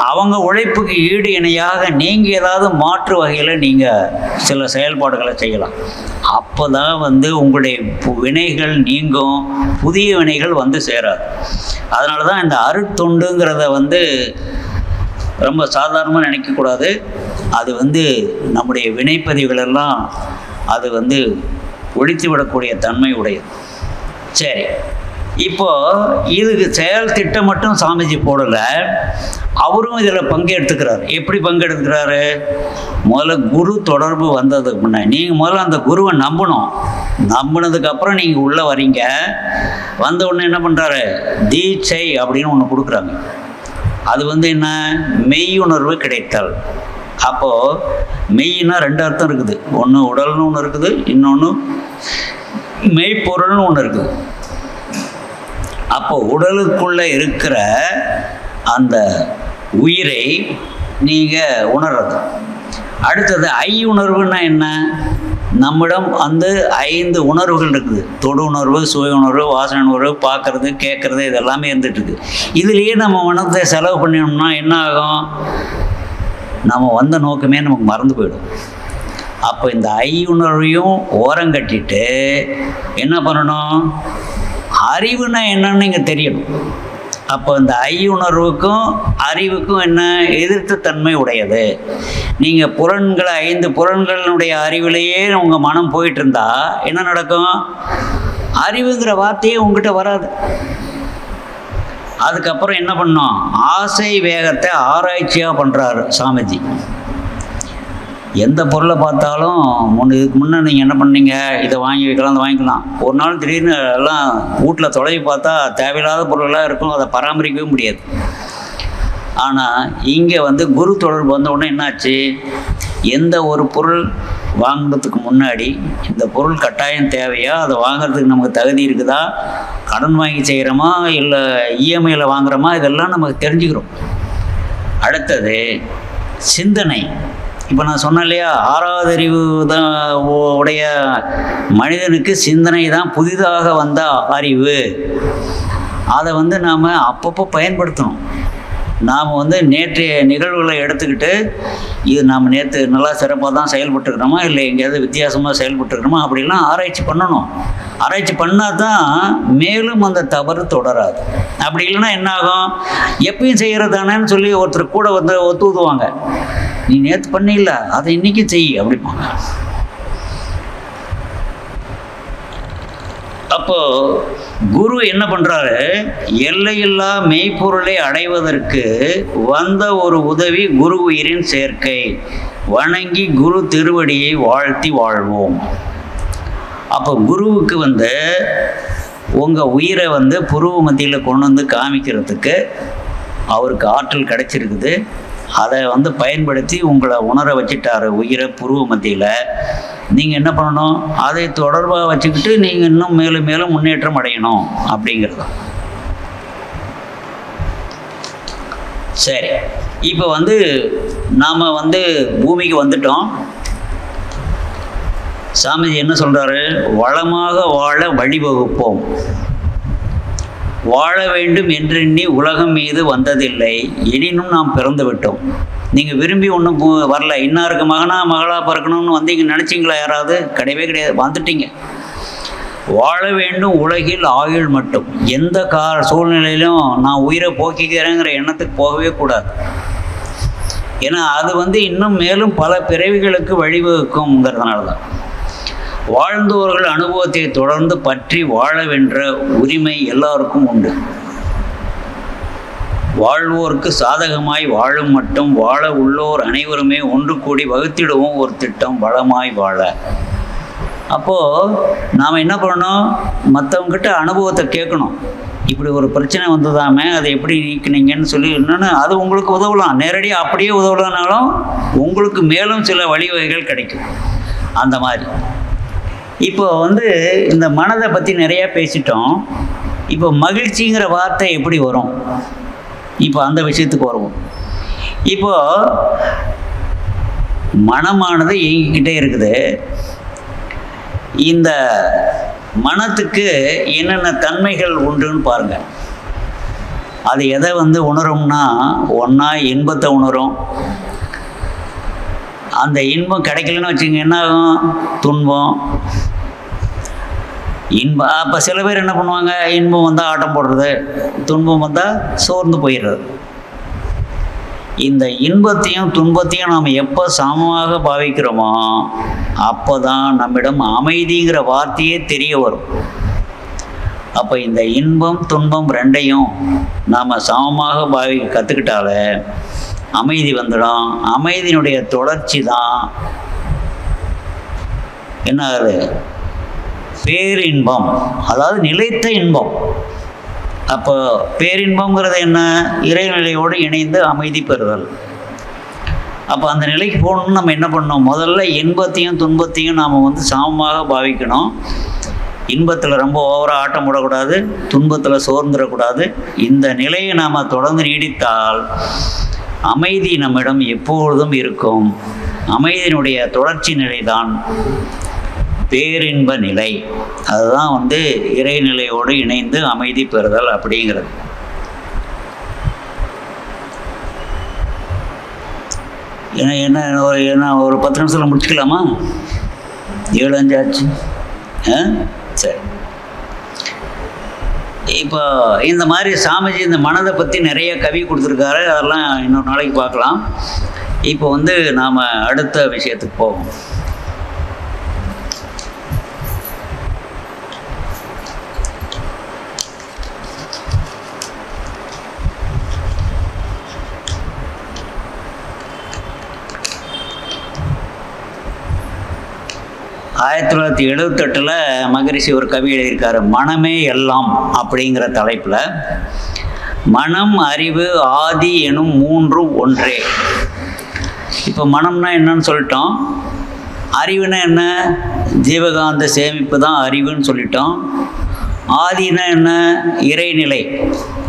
அவங்க உழைப்புக்கு ஈடு இணையாக நீங்கள் ஏதாவது மாற்று வகையில் நீங்கள் சில செயல்பாடுகளை செய்யலாம். அப்போ தான் உங்களுடைய வினைகள் நீங்கும், புதிய வினைகள் சேராது. அதனால தான் இந்த அருட்தொண்டுங்கிறத ரொம்ப சாதாரணமாக நினைக்கக்கூடாது. அது நம்முடைய வினைப்பதிவுகளெல்லாம் அது ஒழித்து விடக்கூடிய தன்மை உடையது. சரி, இப்போது இதுக்கு செயல் திட்டம் மட்டும் சாமிஜி போடலை, அவரும் இதில் பங்கெடுத்துக்கிறார். எப்படி பங்கெடுத்துக்கிறாரு? முதல்ல குரு தொடர்பு வந்ததுக்கு முன்னாடி நீங்கள் முதல்ல அந்த குருவை நம்பணும். நம்பினதுக்கப்புறம் நீங்கள் உள்ளே வரீங்க. வந்த உடனே என்ன பண்ணுறாரு? தீட்சை அப்படின்னு ஒன்று கொடுக்குறாங்க. அது என்ன? மெய்யுணர்வு கிடைத்தல். அப்போது மெய்னா ரெண்டு அர்த்தம் இருக்குது. ஒன்று உடல்னு ஒன்று இருக்குது, இன்னொன்று மெய்ப்பொருள்னு ஒன்று இருக்குது. அப்போ உடலுக்குள்ளே இருக்கிற அந்த உயிரை நீங்கள் உணர்றது. அடுத்தது உணர்வுன்னா என்ன? நம்மிடம் 5 உணர்வுகள் இருக்குது. தொடு உணர்வு, சுய உணர்வு, வாசனை உணர்வு, பார்க்குறது, கேட்குறது, இதெல்லாமே இருந்துகிட்ருக்கு. இதுலேயே நம்ம மனத்தை செலவு பண்ணினோம்னா என்ன ஆகும்? நம்ம வந்த நோக்கமே நமக்கு மறந்து போயிடும். அப்போ இந்த உணர்வையும் ஓரங்கட்டிட்டு என்ன பண்ணணும்? அறிவுனா என்னன்னு நீங்கள் தெரியணும். அப்போ இந்த உணர்வுக்கும் அறிவுக்கும் என்ன? எதிர்த்து தன்மை உடையது. நீங்கள் புலன்களை 5 புலன்களினுடைய அறிவிலேயே உங்கள் மனம் போயிட்டு இருந்தா என்ன நடக்கும்? அறிவுங்கிற வார்த்தையே உங்ககிட்ட வராது. அதுக்கப்புறம் என்ன பண்ணோம்? ஆசை வேகத்தை ஆராய்ச்சியாக பண்ணுறாரு சாமிஜி. எந்த பொருளை பார்த்தாலும் இதுக்கு முன்னே நீங்கள் என்ன பண்ணீங்க? இதை வாங்கி வைக்கலாம், அதை வாங்கிக்கலாம். ஒரு நாள் திடீர்னு எல்லாம் வீட்டில் தொலைவி பார்த்தா தேவையில்லாத பொருளாக இருக்கும், அதை பராமரிக்கவே முடியாது. ஆனால் இங்கே குரு தொடர்பு வந்த உடனே என்னாச்சு? எந்த ஒரு பொருள் வாங்குறதுக்கு முன்னாடி இந்த பொருள் கட்டாயம் தேவையா, அதை வாங்குறதுக்கு நமக்கு தகுதி இருக்குதா, கடன் வாங்கி செய்கிறோமா இல்லை இஎம்ஐயில் வாங்குகிறோமா, இதெல்லாம் நமக்கு தெரிஞ்சுக்கிறோம். அடுத்தது சிந்தனை. இப்போ நான் சொன்னேன் இல்லையா, 6வது அறிவு தான் உடைய மனிதனுக்கு சிந்தனை தான் புதிதாக வந்த அறிவு. அதை நாம் அப்பப்போ பயன்படுத்தணும். நாம் நேற்றைய நிகழ்வுகளை எடுத்துக்கிட்டு இது நாம் நேற்று நல்லா சிறப்பாக தான் செயல்பட்டுருக்கிறோமா இல்லை எங்கேயாவது வித்தியாசமாக செயல்பட்டுருக்கிறோமா அப்படிலாம் ஆராய்ச்சி பண்ணணும். ஆராய்ச்சி பண்ணால் தான் மேலும் அந்த தவறு தொடராது. அப்படி இல்லைன்னா என்னாகும்? எப்பயும் செய்கிறதானேன்னு சொல்லி ஒருத்தர் கூட ஒத்து ஊதுவாங்க. நீ நேற்று பண்ணிடல, அதை இன்றைக்கி செய் அப்படிப்பாங்க. அப்போது குரு என்ன பண்ணுறாரு? எல்லையில்லா மெய்ப்பொருளை அடைவதற்கு வந்த ஒரு உதவி குரு உயிரின் சேர்க்கை. வணங்கி குரு திருவடியை வாழ்த்தி வாழ்வோம். அப்போ குருவுக்கு உங்கள் உயிரை புருவ மத்தியில் கொண்டு காமிக்கிறதுக்கு அவருக்கு ஆற்றல் கிடைச்சிருக்குது. அதை பயன்படுத்தி உங்களை உணர வச்சுட்டாரு உயிரை புருவ மத்தியில். நீங்கள் என்ன பண்ணணும்? அதை தொடர்பாக வச்சுக்கிட்டு நீங்கள் இன்னும் மேலும் மேலும் முன்னேற்றம் அடையணும் அப்படிங்கிறது. சரி, இப்போ நாம் பூமிக்கு வந்துட்டோம். சாமிஜி என்ன சொல்கிறாரு? வளமாக வாழ வழிவகுப்போம். வாழ வேண்டும் என்றெண்ணி உலகம் மீது வந்ததில்லை, எனினும் நாம் பிறந்து விட்டோம். நீங்கள் விரும்பி ஒன்றும் வரல. இன்னாருக்கு மகளாக பிறக்கணும்னு வந்தீங்க நினச்சிங்களா? யாராவது? கிடையவே கிடையாது, வந்துட்டீங்க. வாழ வேண்டும் உலகில் ஆயுள் மட்டும். எந்த சூழ்நிலையிலும் நான் உயிரை போக்கிக்கிறேங்கிற எண்ணத்துக்கு போகவே கூடாது. ஏன்னா அது வந்து இன்னும் மேலும் பல பிறவிகளுக்கு வழிவகுக்கும்ங்கிறதுனால தான். வாழ்ந்தோர்கள் அனுபவத்தை தொடர்ந்து பற்றி வாழவென்ற உரிமை எல்லாருக்கும் உண்டு. வாழ்வோருக்கு சாதகமாய் வாழும் மட்டும் வாழ உள்ளோர் அனைவருமே ஒன்று கூடி வகுத்திடுவோம் ஒரு திட்டம் வளமாய் வாழ. அப்போது நாம் என்ன பண்ணணும், மற்றவங்ககிட்ட அனுபவத்தை கேட்கணும். இப்படி ஒரு பிரச்சனை வந்ததாமே, அதை எப்படி நீக்கினீங்கன்னு சொல்லி என்னென்னு அது உங்களுக்கு உதவலாம். நேரடியாக அப்படியே உதவலனாலும் உங்களுக்கு மேலும் சில வழிவகைகள் கிடைக்கும். அந்த மாதிரி இப்போ வந்து இந்த மனதை பற்றி நிறையா பேசிட்டோம். இப்போ மகிழ்ச்சிங்கிற வார்த்தை எப்படி வரும், இப்போ அந்த விஷயத்துக்கு வருவோம். இப்போ மனமானது இயங்கிக்கிட்டே இருக்குது. இந்த மனத்துக்கு என்னென்ன தன்மைகள் உண்டுன்னு பாருங்கள். அது எதை வந்து உணரும்னா, ஒன்றா இன்பத்தை உணரும். அந்த இன்பம் கிடைக்கலன்னு வச்சுங்க, என்ன ஆகும், துன்பம். இன்பம் அப்போ சில பேர் என்ன பண்ணுவாங்க, இன்பம் வந்தால் ஆட்டம் போடுறது, துன்பம் வந்தால் சோர்ந்து போயிடுறது. இந்த இன்பத்தையும் துன்பத்தையும் நாம் எப்போ சமமாக பாவிக்கிறோமோ அப்போ தான் நம்மிடம் அமைதிங்கிற வார்த்தையே தெரிய வரும். அப்போ இந்த இன்பம் துன்பம் ரெண்டையும் நாம் சமமாக பாவிக்க கற்றுக்கிட்டாலே அமைதி வந்துடும். அமைதியினுடைய தொடர்ச்சி தான் என்ன ஆகுது, பேரின்பம், அதாவது நிலைத்த இன்பம். அப்போ பேரின்பம்ங்கிறது என்ன, இறைநிலையோடு இணைந்து அமைதி பெறுதல். அப்போ அந்த நிலைக்கு போகணும்னு நம்ம என்ன பண்ணணும், முதல்ல இன்பத்தையும் துன்பத்தையும் நாம் வந்து சமமாக பாவிக்கணும். இன்பத்தில் ரொம்ப ஓவராக ஆட்டம் போடக்கூடாது, துன்பத்தில் சோர்ந்துடக்கூடாது. இந்த நிலையை நாம் தொடர்ந்து நீடித்தால் அமைதி நம்மிடம் எப்பொழுதும் இருக்கும். அமைதியினுடைய தொடர்ச்சி நிலை தான் பேரின்ப நிலை. அதுதான் வந்து இறைநிலையோடு இணைந்து அமைதி பெறுதல் அப்படிங்கிறது. என்ன ஒரு 10 நிமிஷத்தில் முடிச்சுக்கலாமா? 7:05 ஆச்சு. சரி. இப்போ இந்த மாதிரி சாமிஜி இந்த மனதை பற்றி நிறைய கவி கொடுத்துருக்காரு. அதெல்லாம் இன்னொரு நாளைக்கு பார்க்கலாம். இப்போ வந்து நாம் அடுத்த விஷயத்துக்கு போவோம். ஆயிரத்தி 1978 மகரிஷி ஒரு கவி எழுதியிருக்காரு, மனமே எல்லாம் அப்படிங்கிற தலைப்பில். மனம் அறிவு ஆதி எனும் மூன்றும் ஒன்றே. இப்போ மனம்னா என்னன்னு சொல்லிட்டோம், அறிவுனா என்ன, ஜீவகாந்த சேமிப்பு தான் அறிவுன்னு சொல்லிட்டோம். ஆதினா என்ன, இறைநிலை,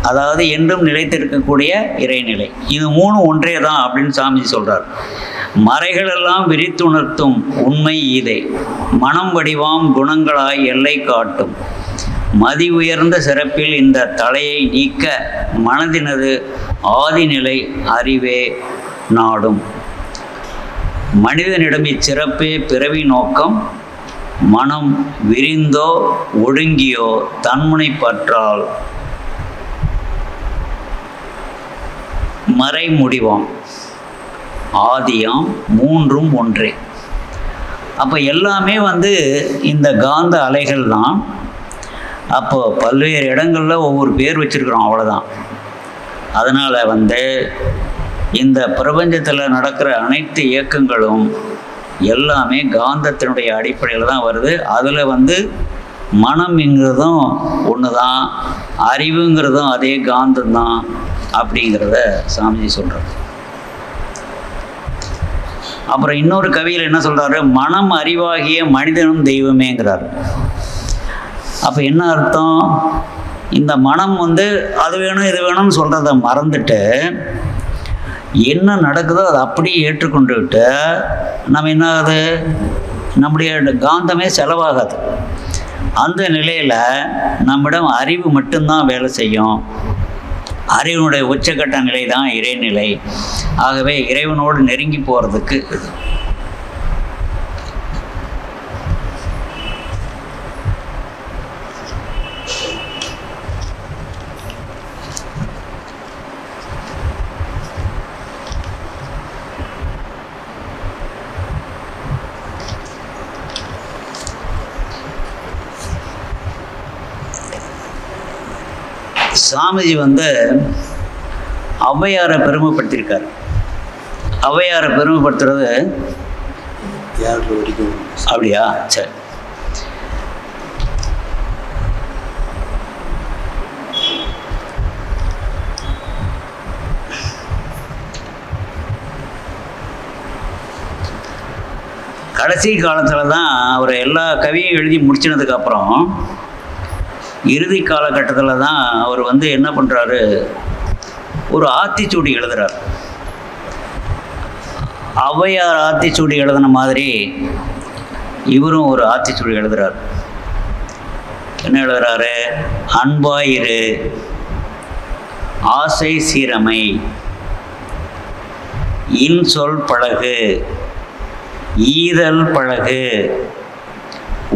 அதாவது என்றும் நிலைத்திருக்கக்கூடிய இறைநிலை. இது மூணும் ஒன்றே தான் அப்படின்னு சாமிஜி சொல்கிறார். மறைகளெல்லாம் விரித்துணர்த்தும் உண்மை இதே, மனம் வடிவாம் குணங்களாய் எல்லை காட்டும் மதி உயர்ந்த சிறப்பில் இந்த தலையை நீக்க மனதினது ஆதிநிலை அறிவே நாடும். மனிதனிடம் இச்சிறப்பே பிறவி நோக்கம், மனம் விரிந்தோ ஒடுங்கியோ தன்முனை பற்றால் மறை முடிவாம் ஆதியாம் மூன்றும் ஒன்றே. அப்போ எல்லாமே வந்து இந்த காந்த அலைகள் தான். அப்போ பல்வேறு இடங்களில் ஒவ்வொரு பேர் வச்சுருக்குறோம், அவ்வளோதான். அதனால் வந்து இந்த பிரபஞ்சத்தில் நடக்கிற அனைத்து இயக்கங்களும் எல்லாமே காந்தத்தினுடைய அடிப்படையில் தான் வருது. அதில் வந்து மனம்ங்கிறதும் ஒன்று தான், அறிவுங்கிறதும் அதே காந்தம்தான் அப்படிங்கிறத சாமிஜி சொல்கிறார். அப்புறம் இன்னொரு கவியில் என்ன சொல்கிறாரு, மனம் அறிவாகிய மனிதனும் தெய்வமேங்கிறார். அப்போ என்ன அர்த்தம், இந்த மனம் வந்து அது வேணும் இது வேணும்னு சொல்கிறத மறந்துட்டு என்ன நடக்குதோ அதை அப்படியே ஏற்றுக்கொண்டுவிட்டு நம்ம என்ன ஆகுது, நம்முடைய காந்தமே செலவாகாது. அந்த நிலையில் நம்மிடம் அறிவு மட்டும்தான் வேலை செய்யும். அறிவனுடைய உச்சக்கட்ட நிலை தான் இறைநிலை. ஆகவே இறைவனோடு நெருங்கி போகிறதுக்கு சாமிஜி வந்து ஔவையாரை பெருமைப்படுத்தியிருக்கார். ஔவையாரை பெருமைப்படுத்துறது அப்படியா? சரி. கடைசி காலத்தில் தான் அவர் எல்லா கவியும் எழுதி முடிச்சினதுக்கப்புறம் இறுதி காலகட்டத்தில் தான் அவர் வந்து என்ன பண்ணுறாரு, ஒரு ஆத்திச்சூடி எழுதுகிறார். ஔவையார் ஆத்திச்சூடி எழுதின மாதிரி இவரும் ஒரு ஆத்திச்சூடி எழுதுகிறார். என்ன எழுதுகிறாரு? அன்பாயிரு, ஆசை சீரமை, இன்சொல் பழகு, ஈதல் பழகு,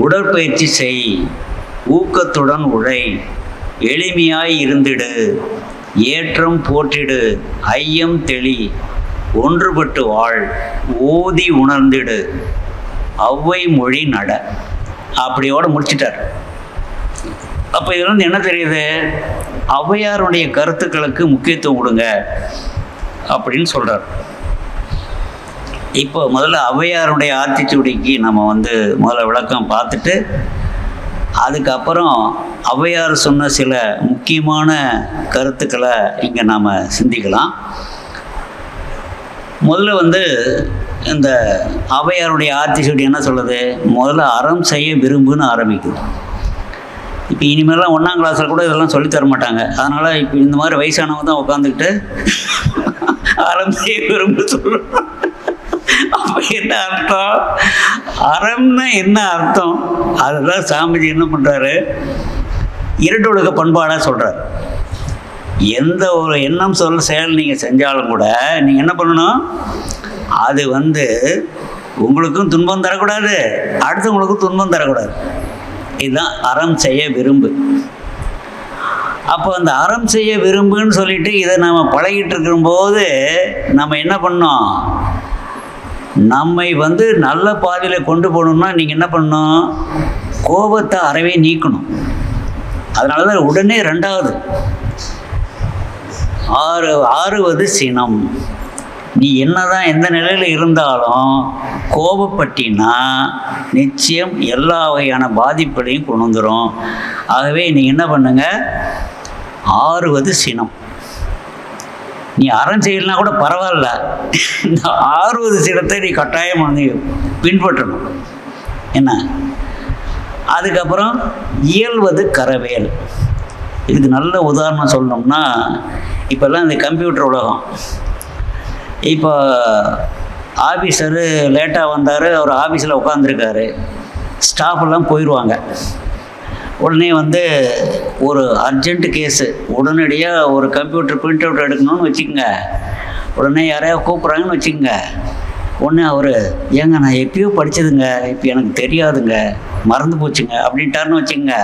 உடற்பயிற்சி செய், ஊக்கத்துடன் உழை, எளிமையாய் இருந்திடு, ஏற்றம் போற்றிடு, ஐயம் தெளி, ஒன்றுபட்டு வாழ், ஓதி உணர்ந்திடு, ஔவை மொழி நட. அப்படியோட முடிச்சிட்டார். அப்போ இதுலேருந்து என்ன தெரியுது? ஔவையாருடைய கருத்துக்களுக்கு முக்கியத்துவம் கொடுங்க அப்படின்னு சொல்கிறார். இப்போ முதல்ல ஔவையாருடைய ஆத்திச்சூடிக்கு நம்ம வந்து முதல்ல விளக்கம் பார்த்துட்டு அதுக்கப்புறம் ஔவையார் சொன்ன சில முக்கியமான கருத்துக்களை இங்கே நாம் சிந்திக்கலாம். முதல்ல வந்து இந்த ஔவையாருடைய ஆத்திச்சூடி என்ன சொல்லுது? முதல்ல அறம் செய்ய விரும்புன்னு ஆரம்பிக்குது. இப்போ இனிமேலாம் 1ஆம் கிளாஸில் கூட இதெல்லாம் சொல்லித்தர மாட்டாங்க. அதனால் இப்போ இந்த மாதிரி வயசானவங்க தான் உட்காந்துக்கிட்டு அறம் செய்ய விரும்பு சொல்லணும். அப்போ என்ன அர்த்தம்? அறம்னா என்ன அர்த்தம்? அதுதான் சாமிஜி என்ன பண்ணுறாரு, இரட்டொழுக்க பண்பாடாக சொல்கிறார். எந்த ஒரு எண்ணம் சொல் செயல் நீங்கள் செஞ்சாலும் கூட நீங்கள் என்ன பண்ணணும், அது வந்து உங்களுக்கும் துன்பம் தரக்கூடாது, அடுத்தவங்களுக்கும் துன்பம் தரக்கூடாது. இதுதான் அறம் செய்ய விரும்பு. அப்போ அந்த அறம் செய்ய விரும்புன்னு சொல்லிட்டு இதை நம்ம பழகிட்டு இருக்கும்போது நம்ம என்ன பண்ணோம், நம்மை வந்து நல்ல பாதையில் கொண்டு போகணும்னா நீங்கள் என்ன பண்ணணும், கோபத்தை அறவே நீக்கணும். அதனால தான் உடனே 2வது ஆறுவது சினம். நீ என்னதான் எந்த நிலையில் இருந்தாலும் கோபப்பட்டினா நிச்சயம் எல்லா வகையான பாதிப்புகளையும் கொண்டு வந்துடும். ஆகவே நீங்கள் என்ன பண்ணுங்க, ஆறுவது சினம். நீ அறம் செய்யலாம் கூட பரவாயில்ல, இந்த 6வது சினத்தை நீ கட்டாயம் வந்து பின்பற்றணும். என்ன? அதுக்கப்புறம் இயல்வது கரவேல். இதுக்கு நல்ல உதாரணம் சொல்லணும்னா, இப்போல்லாம் இந்த கம்ப்யூட்டர் உலகம். இப்போ ஆஃபீஸரு லேட்டாக வந்தார், அவர் ஆஃபீஸில் உட்காந்துருக்காரு, ஸ்டாஃபெல்லாம் போயிடுவாங்க. உடனே வந்து ஒரு அர்ஜென்ட் கேஸு, உடனடியாக ஒரு கம்ப்யூட்டர் பிரிண்ட் அவுட் எடுக்கணும்னு வச்சுக்கோங்க. உடனே யாரையாவது கூப்பிட்றாங்கன்னு வச்சுக்கோங்க. உடனே அவர், ஏங்க நான் எப்பயோ படித்ததுங்க, இப்போ எனக்கு தெரியாதுங்க, மறந்து போச்சுங்க அப்படின்ட்டாருன்னு வச்சுக்கோங்க.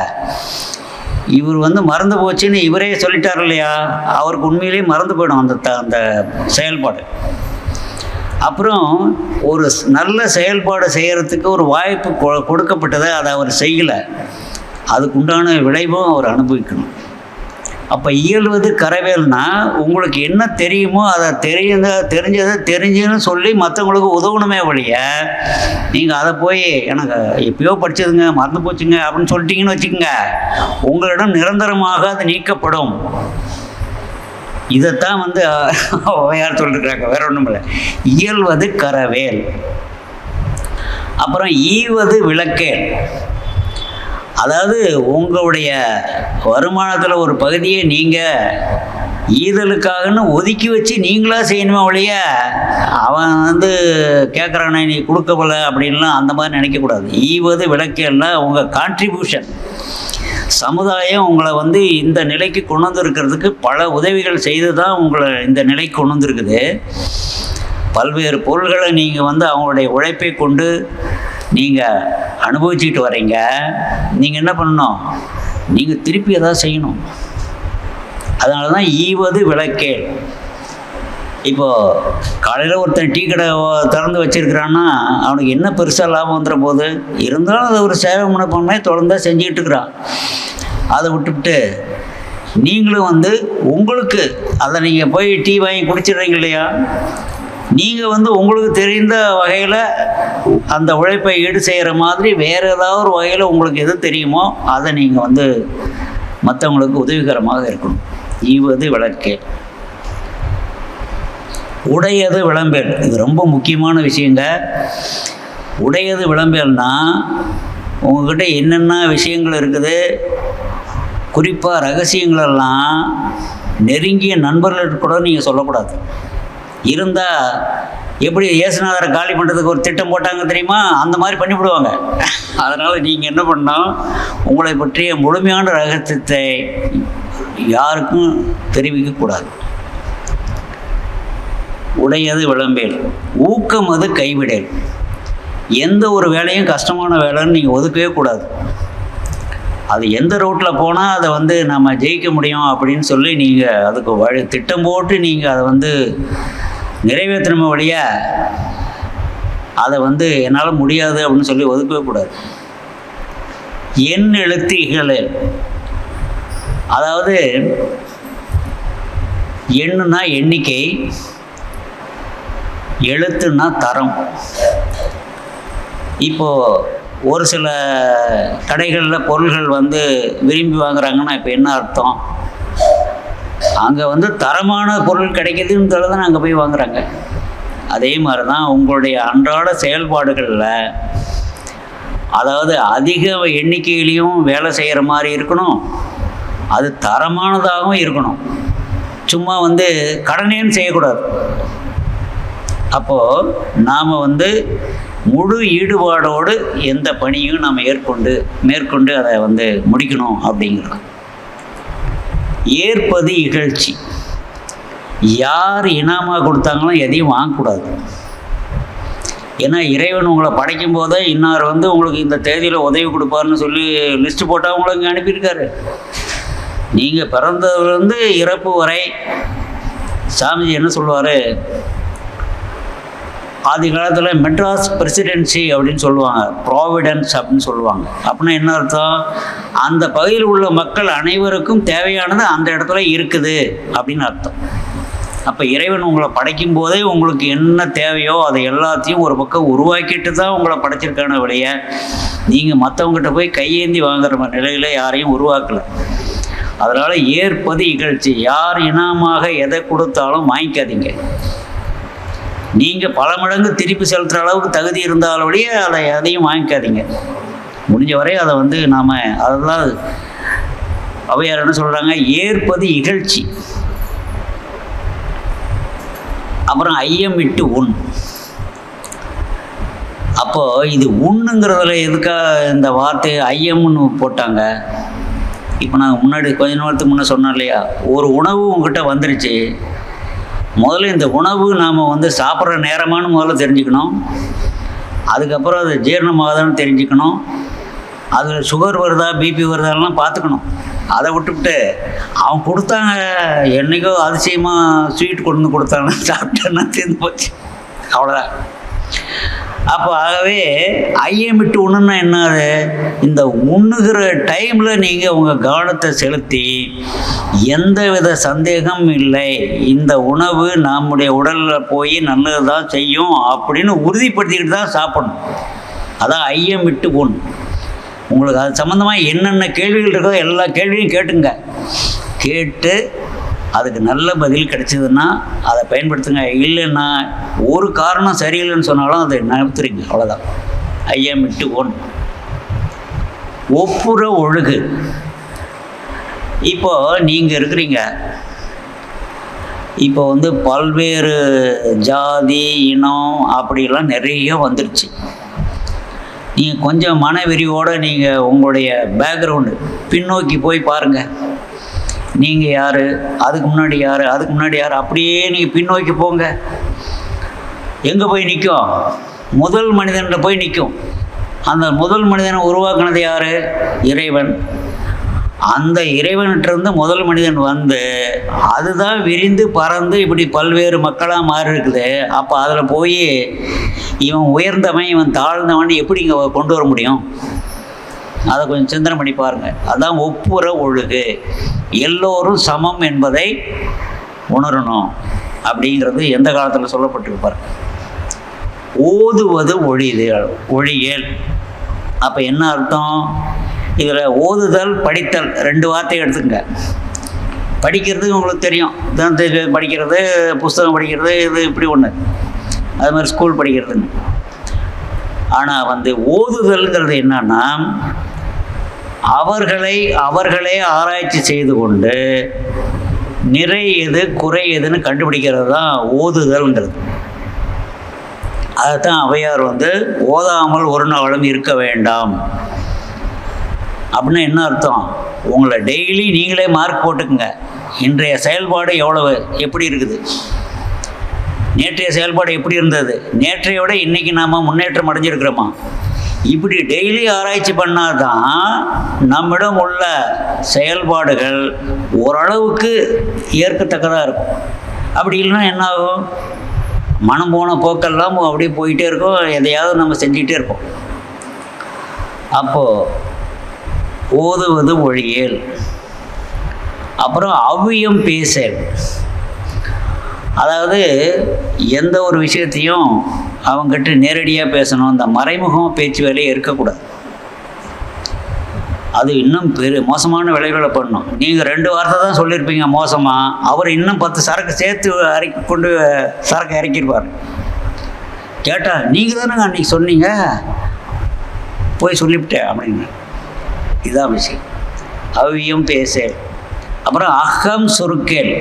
இவர் வந்து மறந்து போச்சுன்னு இவரே சொல்லிட்டார் இல்லையா, அவருக்கு உண்மையிலேயே மறந்து போயிடும் அந்த செயல்பாடு. அப்புறம் ஒரு நல்ல செயல்பாடு செய்கிறதுக்கு ஒரு வாய்ப்பு கொடுக்கப்பட்டதை அதை அவர் செய்யலை, அதுக்குண்டான விளைவும் அவர் அனுபவிக்கணும். அப்போ இயல்வது கரவேல்னா, உங்களுக்கு என்ன தெரியுமோ அதை தெரிஞ்சதுன்னு சொல்லி மற்றவங்களுக்கு உதவணுமே ஒழிய, நீங்கள் அதை போய் எனக்கு எப்பயோ படித்ததுங்க மறந்து போச்சுங்க அப்படின்னு சொல்லிட்டீங்கன்னு வச்சுக்கோங்க, உங்களிடம் நிரந்தரமாக அது நீக்கப்படும். இதைத்தான் வந்து ஔவையார் சொல்லிருக்கிறாங்க, வேற ஒன்றும் இல்லை. இயல்வது கரவேல். அப்புறம் ஈவது விளக்கேல். அதாவது உங்களுடைய வருமானத்தில் ஒரு பகுதியை நீங்கள் ஈதலுக்காகன்னு ஒதுக்கி வச்சு நீங்களாக செய்யணுமே ஒழிய, அவன் வந்து கேட்குறானே நீ கொடுக்கல அப்படின்லாம் அந்த மாதிரி நினைக்கக்கூடாது. ஈவது விளக்கேல்னா உங்கள் கான்ட்ரிபியூஷன். சமுதாயம் உங்களை வந்து இந்த நிலைக்கு கொண்டு வந்திருக்கிறதுக்கு பல உதவிகள் செய்து தான் உங்களை இந்த நிலைக்கு கொண்டு வந்திருக்குது. பல்வேறு பொருள்களை நீங்கள் வந்து அவங்களுடைய உழைப்பை கொண்டு நீங்கள் அனுபவிச்சுட்டு வரீங்க. நீங்கள் என்ன பண்ணணும், நீங்கள் திருப்பி எதாவது செய்யணும். அதனால தான் ஈவது விளக்கேல். இப்போது காலையில் ஒருத்தன் டீ கடை திறந்து வச்சுருக்கிறான்னா அவனுக்கு என்ன பெருசாக லாபம் வந்துட போகுது, இருந்தாலும் அதை ஒரு சேவை மனப்பான்மையை தொடர்ந்து செஞ்சுக்கிட்டு இருக்கிறான். அதை விட்டுவிட்டு நீங்களும் வந்து உங்களுக்கு அதை நீங்கள் போய் டீ வாங்கி குடிச்சிடுறீங்க இல்லையா, நீங்கள் வந்து உங்களுக்கு தெரிந்த வகையில் அந்த உழைப்பை ஈடு செய்கிற மாதிரி வேறு ஏதாவது ஒரு வகையில் உங்களுக்கு எது தெரியுமோ அதை நீங்கள் வந்து மற்றவங்களுக்கு உதவிகரமாக இருக்கணும். ஈவது விளக்கே உடையது விளம்பேல். இது ரொம்ப முக்கியமான விஷயங்க. உடையது விளம்பேல்னா உங்கள்கிட்ட என்னென்ன விஷயங்கள் இருக்குது, குறிப்பாக ரகசியங்களெல்லாம் நெருங்கிய நண்பர்களுக்கு கூட நீங்கள் சொல்லக்கூடாது. இருந்தால் எப்படி இயேசுநாதரை காலி பண்ணுறதுக்கு ஒரு திட்டம் போட்டாங்க தெரியுமா, அந்த மாதிரி பண்ணிவிடுவாங்க. அதனால் நீங்கள் என்ன பண்ணால் உங்களை பற்றிய முழுமையான ரகசியத்தை யாருக்கும் தெரிவிக்கக்கூடாது. உடையது விளம்பேல். ஊக்கம் அது கைவிடல். எந்த ஒரு வேலையும் கஷ்டமான வேலைன்னு நீங்கள் ஒதுக்கவே கூடாது. அது எந்த ரோட்டில் போனால் அதை வந்து நம்ம ஜெயிக்க முடியும் அப்படின்னு சொல்லி நீங்கள் அதுக்கு வழி திட்டம் போட்டு நீங்கள் அதை வந்து நிறைவேற்றணுமே வழியா அதை வந்து என்னால் முடியாது அப்படின்னு சொல்லி ஒதுக்கவே கூடாது. எண் எழுத்து இகழல். அதாவது எண்ணுனா எண்ணிக்கை, எழுத்துன்னா தரம். இப்போது ஒரு சில கடைகளில் பொருள்கள் வந்து விரும்பி வாங்குறாங்கன்னா இப்போ என்ன அர்த்தம், அங்கே வந்து தரமான பொருள் கிடைக்கிதுன்னு தான் அங்கே போய் வாங்குறாங்க. அதே மாதிரி தான் உங்களுடைய அன்றாட செயல்பாடுகளில், அதாவது அதிக எண்ணிக்கையிலையும் வேலை செய்கிற மாதிரி இருக்கணும், அது தரமானதாகவும் இருக்கணும். சும்மா வந்து கடனேன்னு செய்யக்கூடாது. அப்போது நாம் வந்து முழு ஈடுபாடோடு எந்த பணியும் நாம் மேற்கொண்டு அதை வந்து முடிக்கணும் அப்படிங்கிறது. ஏற்பது இகழ்ச்சி. யார் இனாமாக கொடுத்தாங்களோ எதையும் வாங்கக்கூடாது. ஏன்னா இறைவன் உங்களை படைக்கும் போதே இன்னார் வந்து உங்களுக்கு இந்த தேதியில் உதவி கொடுப்பாருன்னு சொல்லி லிஸ்ட்டு போட்டால் உங்களுக்கு அனுப்பியிருக்காரு. நீங்கள் பிறந்ததுலேருந்து இறப்பு வரை சாமிஜி என்ன சொல்லுவார், ஆதி காலத்தில் மெட்ராஸ் பிரசிடென்சி அப்படின்னு சொல்லுவாங்க, ப்ராவிடன்ஸ் அப்படின்னு சொல்லுவாங்க. அப்படின்னா என்ன அர்த்தம், அந்த பகுதியில் உள்ள மக்கள் அனைவருக்கும் தேவையானது அந்த இடத்துல இருக்குது அப்படின்னு அர்த்தம். அப்போ இறைவன் உங்களை படைக்கும் போதே உங்களுக்கு என்ன தேவையோ அதை எல்லாத்தையும் ஒரு பக்கம் உருவாக்கிட்டு தான் உங்களை படைச்சிருக்கான விடைய நீங்கள் மற்றவங்ககிட்ட போய் கையேந்தி வாங்குற நிலையில் யாரையும் உருவாக்கலை. அதனால் ஏற்பது இகழ்ச்சி. யார் இனாமாக எதை கொடுத்தாலும் வாங்கிக்காதீங்க. நீங்கள் பல மடங்கு திருப்பி செலுத்துகிற அளவுக்கு தகுதி இருந்தாலோடைய அதை எதையும் வாங்கிக்காதீங்க. முடிஞ்ச வரை அதை வந்து நாம் அதெல்லாம் அவையார் என்ன சொல்கிறாங்க, ஏற்பது இகழ்ச்சி. அப்புறம் ஐயம் விட்டு உண். அப்போது இது உண்ணுங்கிறதுல எதுக்காக இந்த வார்த்தை ஐயம்னு போட்டாங்க. இப்போ நான் முன்னாடி கொஞ்ச நேரத்துக்கு முன்னே சொன்னேன் இல்லையா, ஒரு உணவு உங்ககிட்ட வந்துருச்சு, முதல்ல இந்த உணவு நாம் வந்து சாப்பிட்ற நேரமானு முதல்ல தெரிஞ்சுக்கணும். அதுக்கப்புறம் அது ஜீரணமாகதான்னு தெரிஞ்சுக்கணும். அதில் சுகர் வருதா பிபி வருதாலாம் பார்த்துக்கணும். அதை விட்டுவிட்டு அவன் கொடுத்தாங்க என்றைக்கோ அதிசயமாக ஸ்வீட் கொண்டு வந்து கொடுத்தாங்க, சாப்பிட்டேன்னா தீர்ந்து போச்சு, அவ்வளோதான். அப்போ ஆகவே ஐயமிட்டு உண்ணுன்னா என்னது, இந்த உண்ணுகிற டைமில் நீங்கள் உங்கள் கவனத்தை செலுத்தி எந்த வித சந்தேகம் இல்லை, இந்த உணவு நம்முடைய உடலில் போய் நல்லது தான் செய்யும் அப்படின்னு உறுதிப்படுத்திக்கிட்டு தான் சாப்பிடணும். அதான் ஐயமிட்டு உண். உங்களுக்கு அது சம்மந்தமாக என்னென்ன கேள்விகள் இருக்கோ எல்லா கேள்வியும் கேட்டுங்க. கேட்டு அதுக்கு நல்ல பதில் கிடைச்சதுன்னா அதை பயன்படுத்துங்க. இல்லைன்னா ஒரு காரணம் சரியில்லைன்னு சொன்னாலும் அதை நிறுத்துறீங்க, அவ்வளோதான். ஐயமிட்டு ஒன். ஒப்புற ஒழுகு. இப்போ நீங்கள் இருக்கிறீங்க, இப்போ வந்து பல்வேறு ஜாதி இனம் அப்படிலாம் நிறைய வந்துருச்சு. நீங்கள் கொஞ்சம் மனவெறியோடு நீங்கள் உங்களுடைய பேக்ரவுண்டு பின்னோக்கி போய் பாருங்கள். நீங்கள் யார், அதுக்கு முன்னாடி யார், அதுக்கு முன்னாடி யார், அப்படியே நீங்கள் பின்னோக்கி போங்க. எங்கே போய் நிற்கும், முதல் மனிதன்கிட்ட போய் நிற்கும். அந்த முதல் மனிதனை உருவாக்குனது யார், இறைவன். அந்த இறைவன்கிட்டருந்து முதல் மனிதன் வந்து அதுதான் விரிந்து பறந்து இப்படி பல்வேறு மக்களாக மாறி இருக்குது. அப்போ அதில் போய் இவன் உயர்ந்தவன் இவன் தாழ்ந்தவன் எப்படி இங்கே கொண்டு வர முடியும்? அதை கொஞ்சம் சிந்தனை பண்ணி பாருங்கள். அதான் ஒப்புற ஒழுகு, எல்லோரும் சமம் என்பதை உணரணும் அப்படிங்கிறது எந்த காலத்தில் சொல்லப்பட்டிருப்பார். ஓதுவது ஒழியேல். அப்போ என்ன அர்த்தம்? இதில் ஓதுதல் படித்தல் 2 வார்த்தையை எடுத்துக்கங்க. படிக்கிறது உங்களுக்கு தெரியும், படிக்கிறது, புஸ்தகம் படிக்கிறது, இது இப்படி ஒன்று, அது மாதிரி ஸ்கூல் படிக்கிறதுன்னு. ஆனால் ஓதுதல்ங்கிறது என்னன்னா, அவர்களே ஆராய்ச்சி செய்து கொண்டு நிறை எது குறை எதுன்னு கண்டுபிடிக்கிறது தான் ஓதுதல்ங்கிறது. அதைத்தான் ஔவையார் ஓதாமல் ஒரு நாளும் இருக்க வேண்டாம் அப்படின்னா என்ன அர்த்தம்? உங்களை டெய்லி நீங்களே மார்க் போட்டுக்குங்க. இன்றைய செயல்பாடு எப்படி இருக்குது, நேற்றைய செயல்பாடு எப்படி இருந்தது, நேற்றைய விட இன்றைக்கி நாம் முன்னேற்றம் அடைஞ்சிருக்கிறோமா, இப்படி டெய்லி ஆராய்ச்சி பண்ணாதான் நம்மிடம் உள்ள செயல்பாடுகள் ஓரளவுக்கு ஏற்கத்தக்கதாக இருக்கும். அப்படி இல்லைன்னா என்ன ஆகும்? மனம் போன போக்கெல்லாம் அப்படியே போயிட்டே இருக்கும், எதையாவது நம்ம செஞ்சுக்கிட்டே இருப்போம். அப்போது ஓதுவது ஒழியேல். அப்புறம் அவ்வியம் பேசல். அதாவது எந்த ஒரு விஷயத்தையும் அவங்ககிட்ட நேரடியாக பேசணும். இந்த மறைமுகம் பேச்சு வேலையே இருக்கக்கூடாது. அது இன்னும் மோசமான விளைவுகளை பண்ணணும். நீங்கள் 2 வார்த்தை தான் சொல்லியிருப்பீங்க மோசமாக, அவர் இன்னும் 10 சரக்கு சேர்த்து கொண்டு சரக்கு இறக்கியிருப்பார். கேட்டால் நீங்கள் தானே அன்றைக்கி சொன்னீங்க, போய் சொல்லிவிட்டேன் அப்படின்னு. இதுதான் விஷயம். அவ்வியம் பேசல். அப்புறம் அகம் சுருக்கேல்.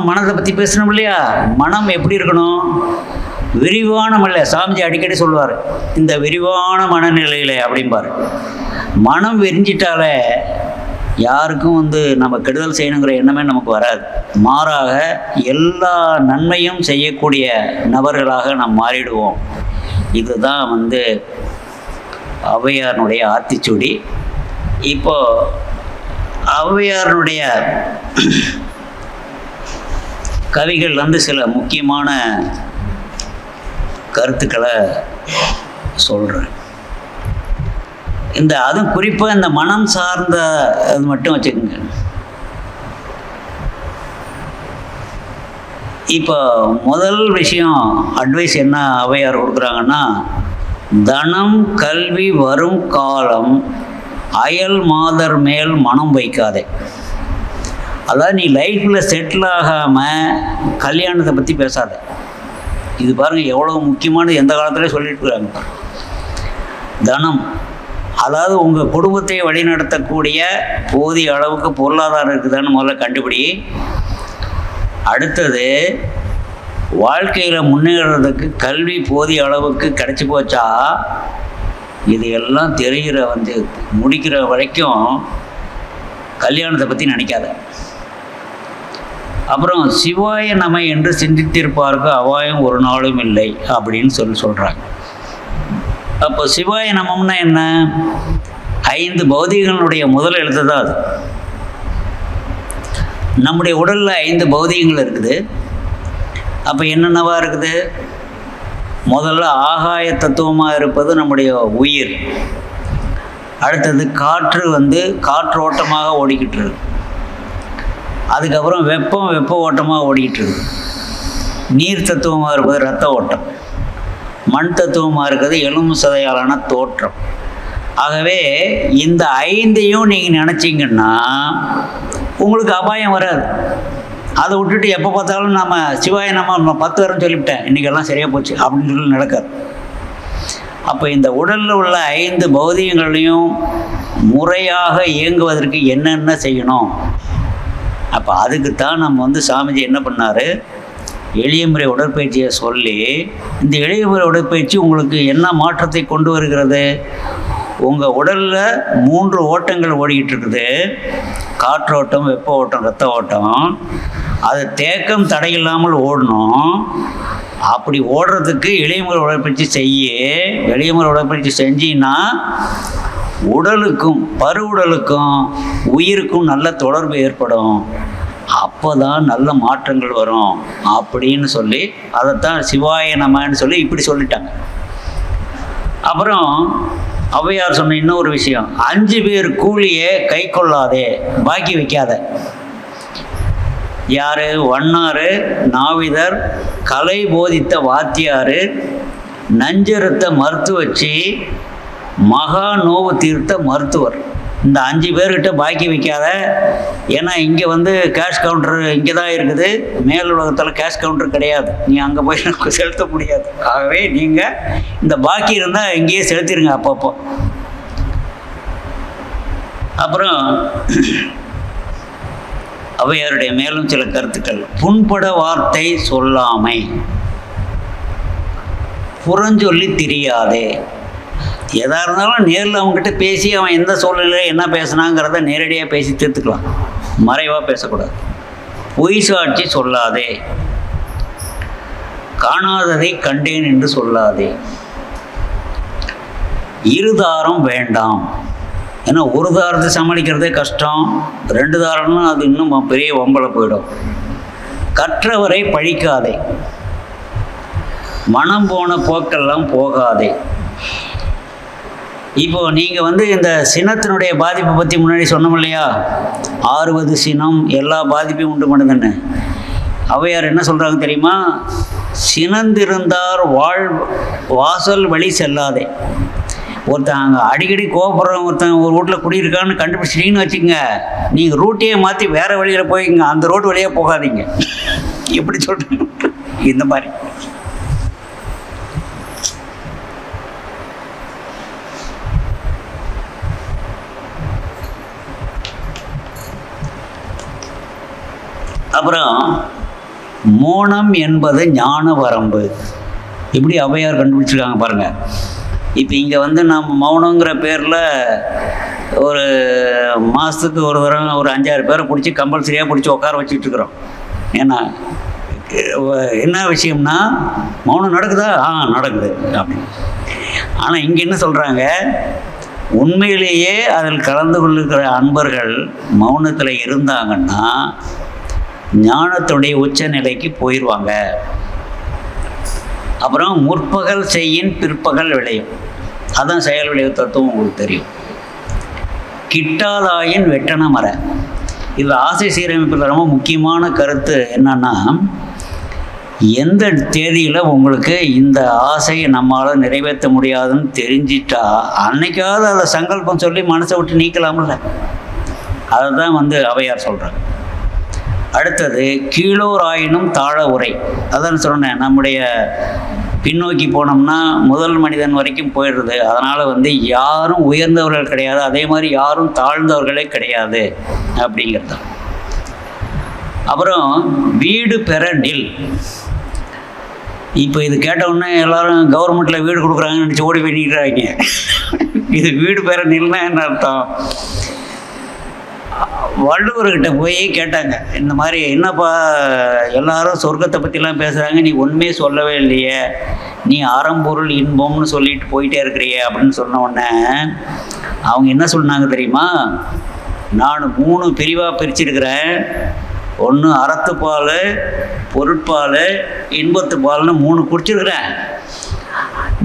மனத்தை பற்றி பேசணும் இல்லையா? மனம் எப்படி இருக்கணும்? விரிவான மல்ல. சாமிஜி அடிக்கடி சொல்லுவார், இந்த விரிவான மனநிலையில் அப்படிம்பார். மனம் விரிஞ்சிட்டாலே யாருக்கும் நம்ம கெடுதல் செய்யணுங்கிற எண்ணமே நமக்கு வராது. மாறாக எல்லா நன்மையும் செய்யக்கூடிய நபர்களாக நாம் மாறிடுவோம். இதுதான் ஔவையாருடைய ஆத்திச்சூடி. இப்போது ஔவையாருடைய கவிகள் சில முக்கியமான கருத்துக்களை சொல்கிறேன். அதுவும் குறிப்பாக இந்த மனம் சார்ந்த அது மட்டும் வச்சுக்கோங்க. இப்போ முதல் விஷயம் அட்வைஸ் என்ன ஔவையார் கொடுக்குறாங்கன்னா, தனம் கல்வி வரும் காலம் அயல் மாதர் மேல் மனம் வைக்காதே. அதாவது நீ லைஃப்பில் செட்டில் ஆகாமல் கல்யாணத்தை பற்றி பேசாத. இது பாருங்கள் எவ்வளோ முக்கியமானது, எந்த காலத்துலேயே சொல்லிட்டு இருக்காங்க. தனம், அதாவது உங்கள் குடும்பத்தை வழிநடத்தக்கூடிய போதிய அளவுக்கு பொருளாதாரம் இருக்குதான்னு முதல்ல கண்டுபிடி. அடுத்தது, வாழ்க்கையில் முன்னேறதுக்கு கல்வி போதிய அளவுக்கு கிடச்சி போச்சா, இது எல்லாம் தெரிகிற முடிக்கிற வரைக்கும் கல்யாணத்தை பற்றி நினைக்காத. அப்புறம் சிவாய நம என்று சிந்தித்திருப்பாருக்கு அபாயம் ஒரு நாளும் இல்லை அப்படின்னு சொல்கிறாங்க. அப்போ சிவாய நமம்னா என்ன? 5 பௌதிகங்களுடைய முதல் எழுத்து தான் அது. நம்முடைய உடலில் 5 பௌதிகங்கள் இருக்குது. அப்போ என்னென்னவா இருக்குது? முதல்ல ஆகாய தத்துவமாக இருப்பது நம்முடைய உயிர். அடுத்தது காற்று காற்றோட்டமாக ஓடிக்கிட்டு இருக்கு. அதுக்கப்புறம் வெப்ப ஓட்டமாக ஓடிக்கிட்டு இருக்கு. நீர் தத்துவமாக இருப்பது இரத்த ஓட்டம். மண் தத்துவமாக இருக்கிறது எலும்பு சதையாலான தோற்றம். ஆகவே இந்த 5ஐயும் நீங்கள் நினச்சிங்கன்னா உங்களுக்கு அபாயம் வராது. அதை விட்டுட்டு எப்போ பார்த்தாலும் நம்ம சிவாய நம்ம 10 வாரம் சொல்லிவிட்டேன், இன்றைக்கெல்லாம் சரியாக போச்சு அப்படின்னு சொல்லி நடக்காது. அப்போ இந்த உடலில் உள்ள 5 பௌதிகங்களையும் முறையாக இயங்குவதற்கு என்னென்ன செய்யணும்? அப்போ அதுக்குத்தான் நம்ம சாமிஜி என்ன பண்ணார், எளிய முறை உடற்பயிற்சியை சொல்லி, இந்த எளிய முறை உடற்பயிற்சி உங்களுக்கு என்ன மாற்றத்தை கொண்டு வருகிறது? உங்கள் உடலில் 3 ஓட்டங்கள் ஓடிக்கிட்டு இருக்குது. காற்றோட்டம், வெப்ப ஓட்டம், இரத்த ஓட்டம். அது தேக்கம் தடையில்லாமல் ஓடணும். அப்படி ஓடுறதுக்கு எளிய முறை உடற்பயிற்சி எளிய முறை உடற்பயிற்சி செஞ்சின்னா உடலுக்கும் உடலுக்கும் உயிருக்கும் நல்ல தொடர்பு ஏற்படும். அப்போ தான் நல்ல மாற்றங்கள் வரும் அப்படின்னு சொல்லி அதைத்தான் சிவாய நமன்னு சொல்லி இப்படி சொல்லிட்டாங்க. அப்புறம் ஔவையார் சொன்ன இன்னொரு விஷயம், 5 பேர் கூலியே கை கொள்ளாதே, பாக்கி வைக்காத. யாரு? வண்ணாறு, நாவிதர், கலை போதித்த வாத்தியார், நஞ்சறுத்த மருத்துவச்சி, மகா நோவு தீர்த்த மருத்துவர். இந்த 5 பேர்கிட்ட பாக்கி வைக்காத. ஏன்னா இங்கே வந்து கேஷ் கவுண்டர் இங்கே தான் இருக்குது, மேல் உலகத்தில் கேஷ் கவுண்டர் கிடையாது, நீ அங்கே போய் செலுத்த முடியாது. ஆகவே நீங்கள் இந்த பாக்கி இருந்தால் இங்கேயே செலுத்திடுங்க அப்பப்போ. அப்புறம் ஔவையாருடைய மேலும் சில கருத்துக்கள். புண்பட வார்த்தை சொல்லாமை, புறஞ்சொல்லி தெரியாதே. எதாக இருந்தாலும் நேரில் அவங்ககிட்ட பேசி அவன் எந்த சூழ்நிலையில் என்ன பேசுனாங்கிறத நேரடியாக பேசி தீர்த்துக்கலாம், மறைவாக பேசக்கூடாது. பொய் சாட்சி சொல்லாதே, காணாததை கண்டேன் என்று சொல்லாதே, இருதாரம் வேண்டாம். ஏன்னா ஒரு தாரத்தை சமாளிக்கிறதே கஷ்டம், 2 தாரம்னா அது இன்னும் பெரிய வம்பலை போயிடும். கற்றவரை பழிக்காதே, மனம் போன போக்கெல்லாம் போகாதே. இப்போ நீங்கள் வந்து இந்த சினத்தினுடைய பாதிப்பை பற்றி முன்னாடி சொன்னோம் இல்லையா, 60 சினம் எல்லா பாதிப்பையும் உண்டு பண்ணுதுன்னு. ஔவையார் என்ன சொல்கிறாங்க தெரியுமா? சினந்திருந்தார் வாசல் வழி செல்லாதே. ஒருத்தன் அங்கே அடிக்கடி கோபப்படுறவன் ஒருத்தன் ஒரு வீட்டில் குடியிருக்கான்னு கண்டுபிடிச்சிட்டிங்கன்னு வச்சுக்கோங்க, நீங்கள் ரூட்டையே மாற்றி வேறு வழியில் போய்ங்க, அந்த ரோட்டு வழியாக போகாதீங்க. எப்படி சொல்கிறீங்க? இந்த மாதிரி. அப்புறம் மோனம் என்பது ஞான வரம்பு. இப்படி ஔவையார் கண்டுபிடிச்சிருக்காங்க பாருங்கள். இப்போ இங்கே வந்து நம்ம மௌனங்கிற பேரில் ஒரு மாதத்துக்கு ஒரு தரம் ஒரு 5-6 பேரை பிடிச்சி கம்பல்சரியாக பிடிச்சி உட்கார வச்சுட்ருக்குறோம். ஏன்னா என்ன விஷயம்னா, மௌனம் நடக்குதா? நடக்குது அப்படின்னு. ஆனால் இங்கே என்ன சொல்கிறாங்க, உண்மையிலேயே அதில் கலந்து கொள்ளுகிற அன்பர்கள் மௌனத்தில் இருந்தாங்கன்னா ஞானத்துடைய உச்ச நிலைக்கு போயிடுவாங்க. அப்புறம் முற்பகல் செய்யின் பிற்பகல் விளையும், அதான் செயல் விளைவு தத்துவம் உங்களுக்கு தெரியும். கிட்டாதாயின் வெட்டன மர. இது ஆசை சீரமைப்பில் ரொம்ப முக்கியமான கருத்து என்னன்னா, எந்த தேதியில் உங்களுக்கு இந்த ஆசையை நம்மளால் நிறைவேற்ற முடியாதுன்னு தெரிஞ்சிட்டா அன்னைக்காவது அதை சங்கல்பம் சொல்லி மனசை விட்டு நீக்கலாம்ல. அதை தான் வந்து ஔவையார் சொல்கிறாங்க. அடுத்தது கீழோர் ஆயினும் தாழ உரை. அதான் சொன்னேன், நம்முடைய பின்னோக்கி போனோம்னா முதல் மனிதன் வரைக்கும் போயிடுறது. அதனால் வந்து யாரும் உயர்ந்தவர்கள் கிடையாது, அதே மாதிரி யாரும் தாழ்ந்தவர்களே கிடையாது அப்படிங்கிறது. அப்புறம் வீடு பெற நில். இப்போ இது கேட்டவுடனே எல்லாரும் கவர்மெண்ட்டில் வீடு கொடுக்குறாங்கன்னு நினச்சி ஓடி பண்ணிக்கிறாங்க. இது வீடு பெற நில்னா என்ன அர்த்தம்? வள்ளுவர்கிட்ட போய் கேட்டாங்க, இந்த மாதிரி என்னப்பா எல்லாரும் சொர்க்கத்தை பற்றிலாம் பேசுகிறாங்க, நீ ஒன்றுமே சொல்லவே இல்லையே, நீ அறம்பொருள் இன்பம்னு சொல்லிட்டு போயிட்டே இருக்கிறியே அப்படின்னு சொன்ன உடனே அவங்க என்ன சொன்னாங்க தெரியுமா? நான் 3 பிரிவாக பிரிச்சிருக்கிறேன். ஒன்று அறத்துப்பால், பொருட்பால், இன்பத்துப்பால்னு 3 குடிச்சிருக்கிறேன்.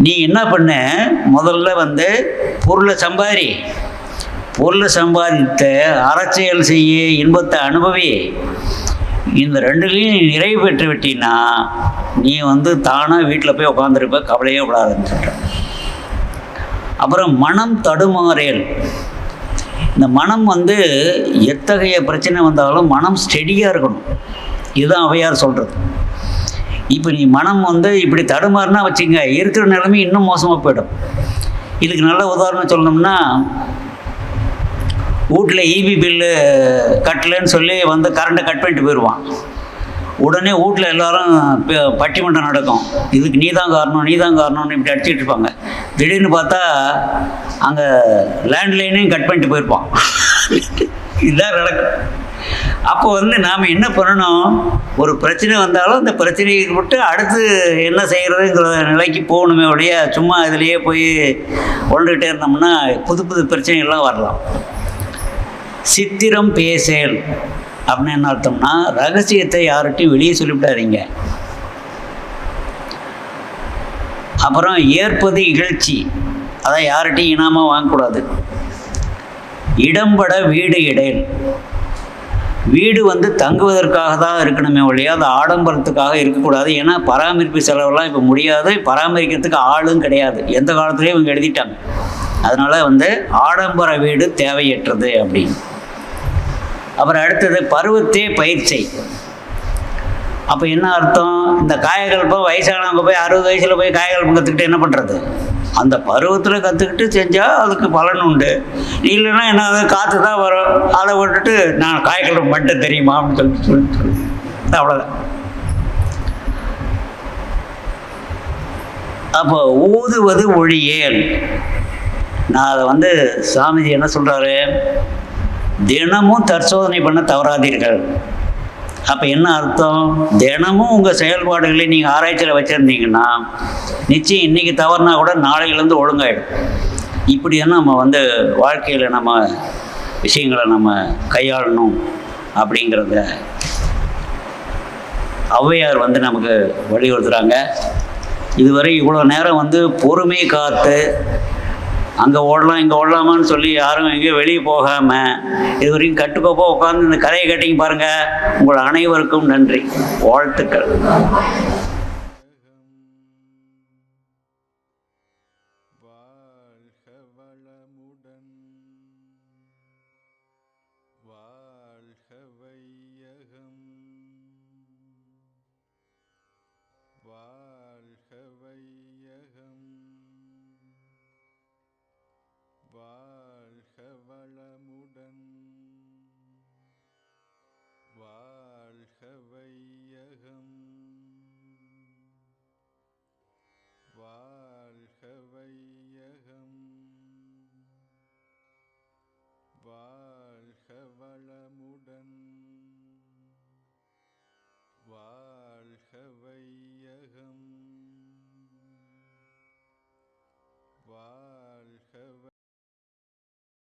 நீ என்ன பண்ண, முதல்ல வந்து பொருளை சம்பாதித்த அறச்செயல் செய்ய, இன்பத்தை அனுபவி. இந்த 2லையும் நீ நிறைவு பெற்று விட்டீன்னா நீ வந்து தானாக வீட்டில் போய் உட்காந்துருப்ப, கவலையே விடாதுன்னு சொல்கிறேன். அப்புறம் மனம் தடுமாறேல். இந்த மனம் வந்து எத்தகைய பிரச்சனை வந்தாலும் மனம் ஸ்டெடியாக இருக்கணும். இதுதான் ஔவையார் சொல்கிறது. இப்போ நீ மனம் வந்து இப்படி தடுமாறுனா வச்சுங்க, இருக்கிற நிலைமை இன்னும் மோசமாக போயிடும். இதுக்கு நல்ல உதாரணம் சொல்லணும்னா, வீட்டில் ஈபி பில்லு கட்டலன்னு சொல்லி வந்து கரண்ட்டை கட் பண்ணிட்டு போயிடுவான். உடனே வீட்டில் எல்லோரும் பட்டிமன்றம் நடக்கும், இதுக்கு நீ தான் காரணம்னு இப்படி அடிச்சுட்டு இருப்பாங்க. திடீர்னு பார்த்தா அங்கே லேண்ட்லைனையும் கட் பண்ணிட்டு போயிருப்பான். இதுதான் நடக்கும். அப்போ வந்து நாம் என்ன பண்ணணும், ஒரு பிரச்சனை வந்தாலும் அந்த பிரச்சனையை விட்டு அடுத்து என்ன செய்கிறதுங்கிற நிலைக்கு போகணுமே ஒழிய சும்மா இதுலேயே போய் உழந்துக்கிட்டே இருந்தோம்னா புது பிரச்சனைகள்லாம் வரலாம். சித்திரம் பேசேல் அப்படின்னு என்ன அர்த்தம்னா, ரகசியத்தை யார்கிட்டையும் வெளியே சொல்லிவிடாதீங்க. அப்புறம் ஏற்பது இகழ்ச்சி. அதான் யார்கிட்டையும் இனாமாக வாங்கக்கூடாது. இடம்பட வீடு இடையல். வீடு வந்து தங்குவதற்காக தான் இருக்கணுமே ஒழிய அது ஆடம்பரத்துக்காக இருக்கக்கூடாது. ஏன்னா பராமரிப்பு செலவெல்லாம் இப்போ முடியாது, பராமரிக்கிறதுக்கு ஆளும் கிடையாது, எந்த காலத்துலேயும் இவங்க எழுதிட்டாங்க. அதனால் வந்து ஆடம்பர வீடு தேவையற்றது அப்படின்னு. அப்புறம் அடுத்தது பருவத்தே பயிற்சி. அப்போ என்ன அர்த்தம்? இந்த காயகல்பம் வயசானவங்க போய் 60 வயசில் போய் காயகல்பம் கற்றுக்கிட்டு என்ன பண்ணுறது? அந்த பருவத்தில் கற்றுக்கிட்டு செஞ்சால் அதுக்கு பலன் உண்டு. இல்லைன்னா என்ன, அது காற்று தான் வரும், அதை விட்டுட்டு நான் காயகல்பம் மட்டும் தெரியுமா அப்படின்னு சொல்லிட்டு அவ்வளோதான். அப்போ ஊதுவது ஒழியேன். நான் அதை வந்து சாமிஜி என்ன சொல்கிறாரு, தினமும் தற்சோதனை பண்ண தவறாதீர்கள். அப்போ என்ன அர்த்தம்? தினமும் உங்கள் செயல்பாடுகளை நீங்கள் ஆராய்ச்சியில் வச்சுருந்தீங்கன்னா நிச்சயம் இன்றைக்கி தவறுனா கூட நாளையிலேருந்து ஒழுங்காயிடும். இப்படி தான் நம்ம வந்து வாழ்க்கையில் நம்ம விஷயங்களை நம்ம கையாளணும் அப்படிங்கிறத ஔவையார் வந்து நமக்கு வலியுறுத்துகிறாங்க. இதுவரை இவ்வளோ நேரம் வந்து பொறுமை காத்து அங்கே ஓடலாம் இங்கே ஓடலாமான்னு சொல்லி யாரும் எங்கேயும் வெளியே போகாமல் இது வரைக்கும் கட்டுக்கோப்போ உட்காந்து இந்த கதையை கேட்டிங்க பாருங்கள். உங்கள் அனைவருக்கும் நன்றி, வாழ்த்துக்கள். வாழ்க வளமுடன், வாழ்க வையகம், வாழ்க வையகம், வாழ்க வளமுடன், வாழ்க வையகம், வாழ்க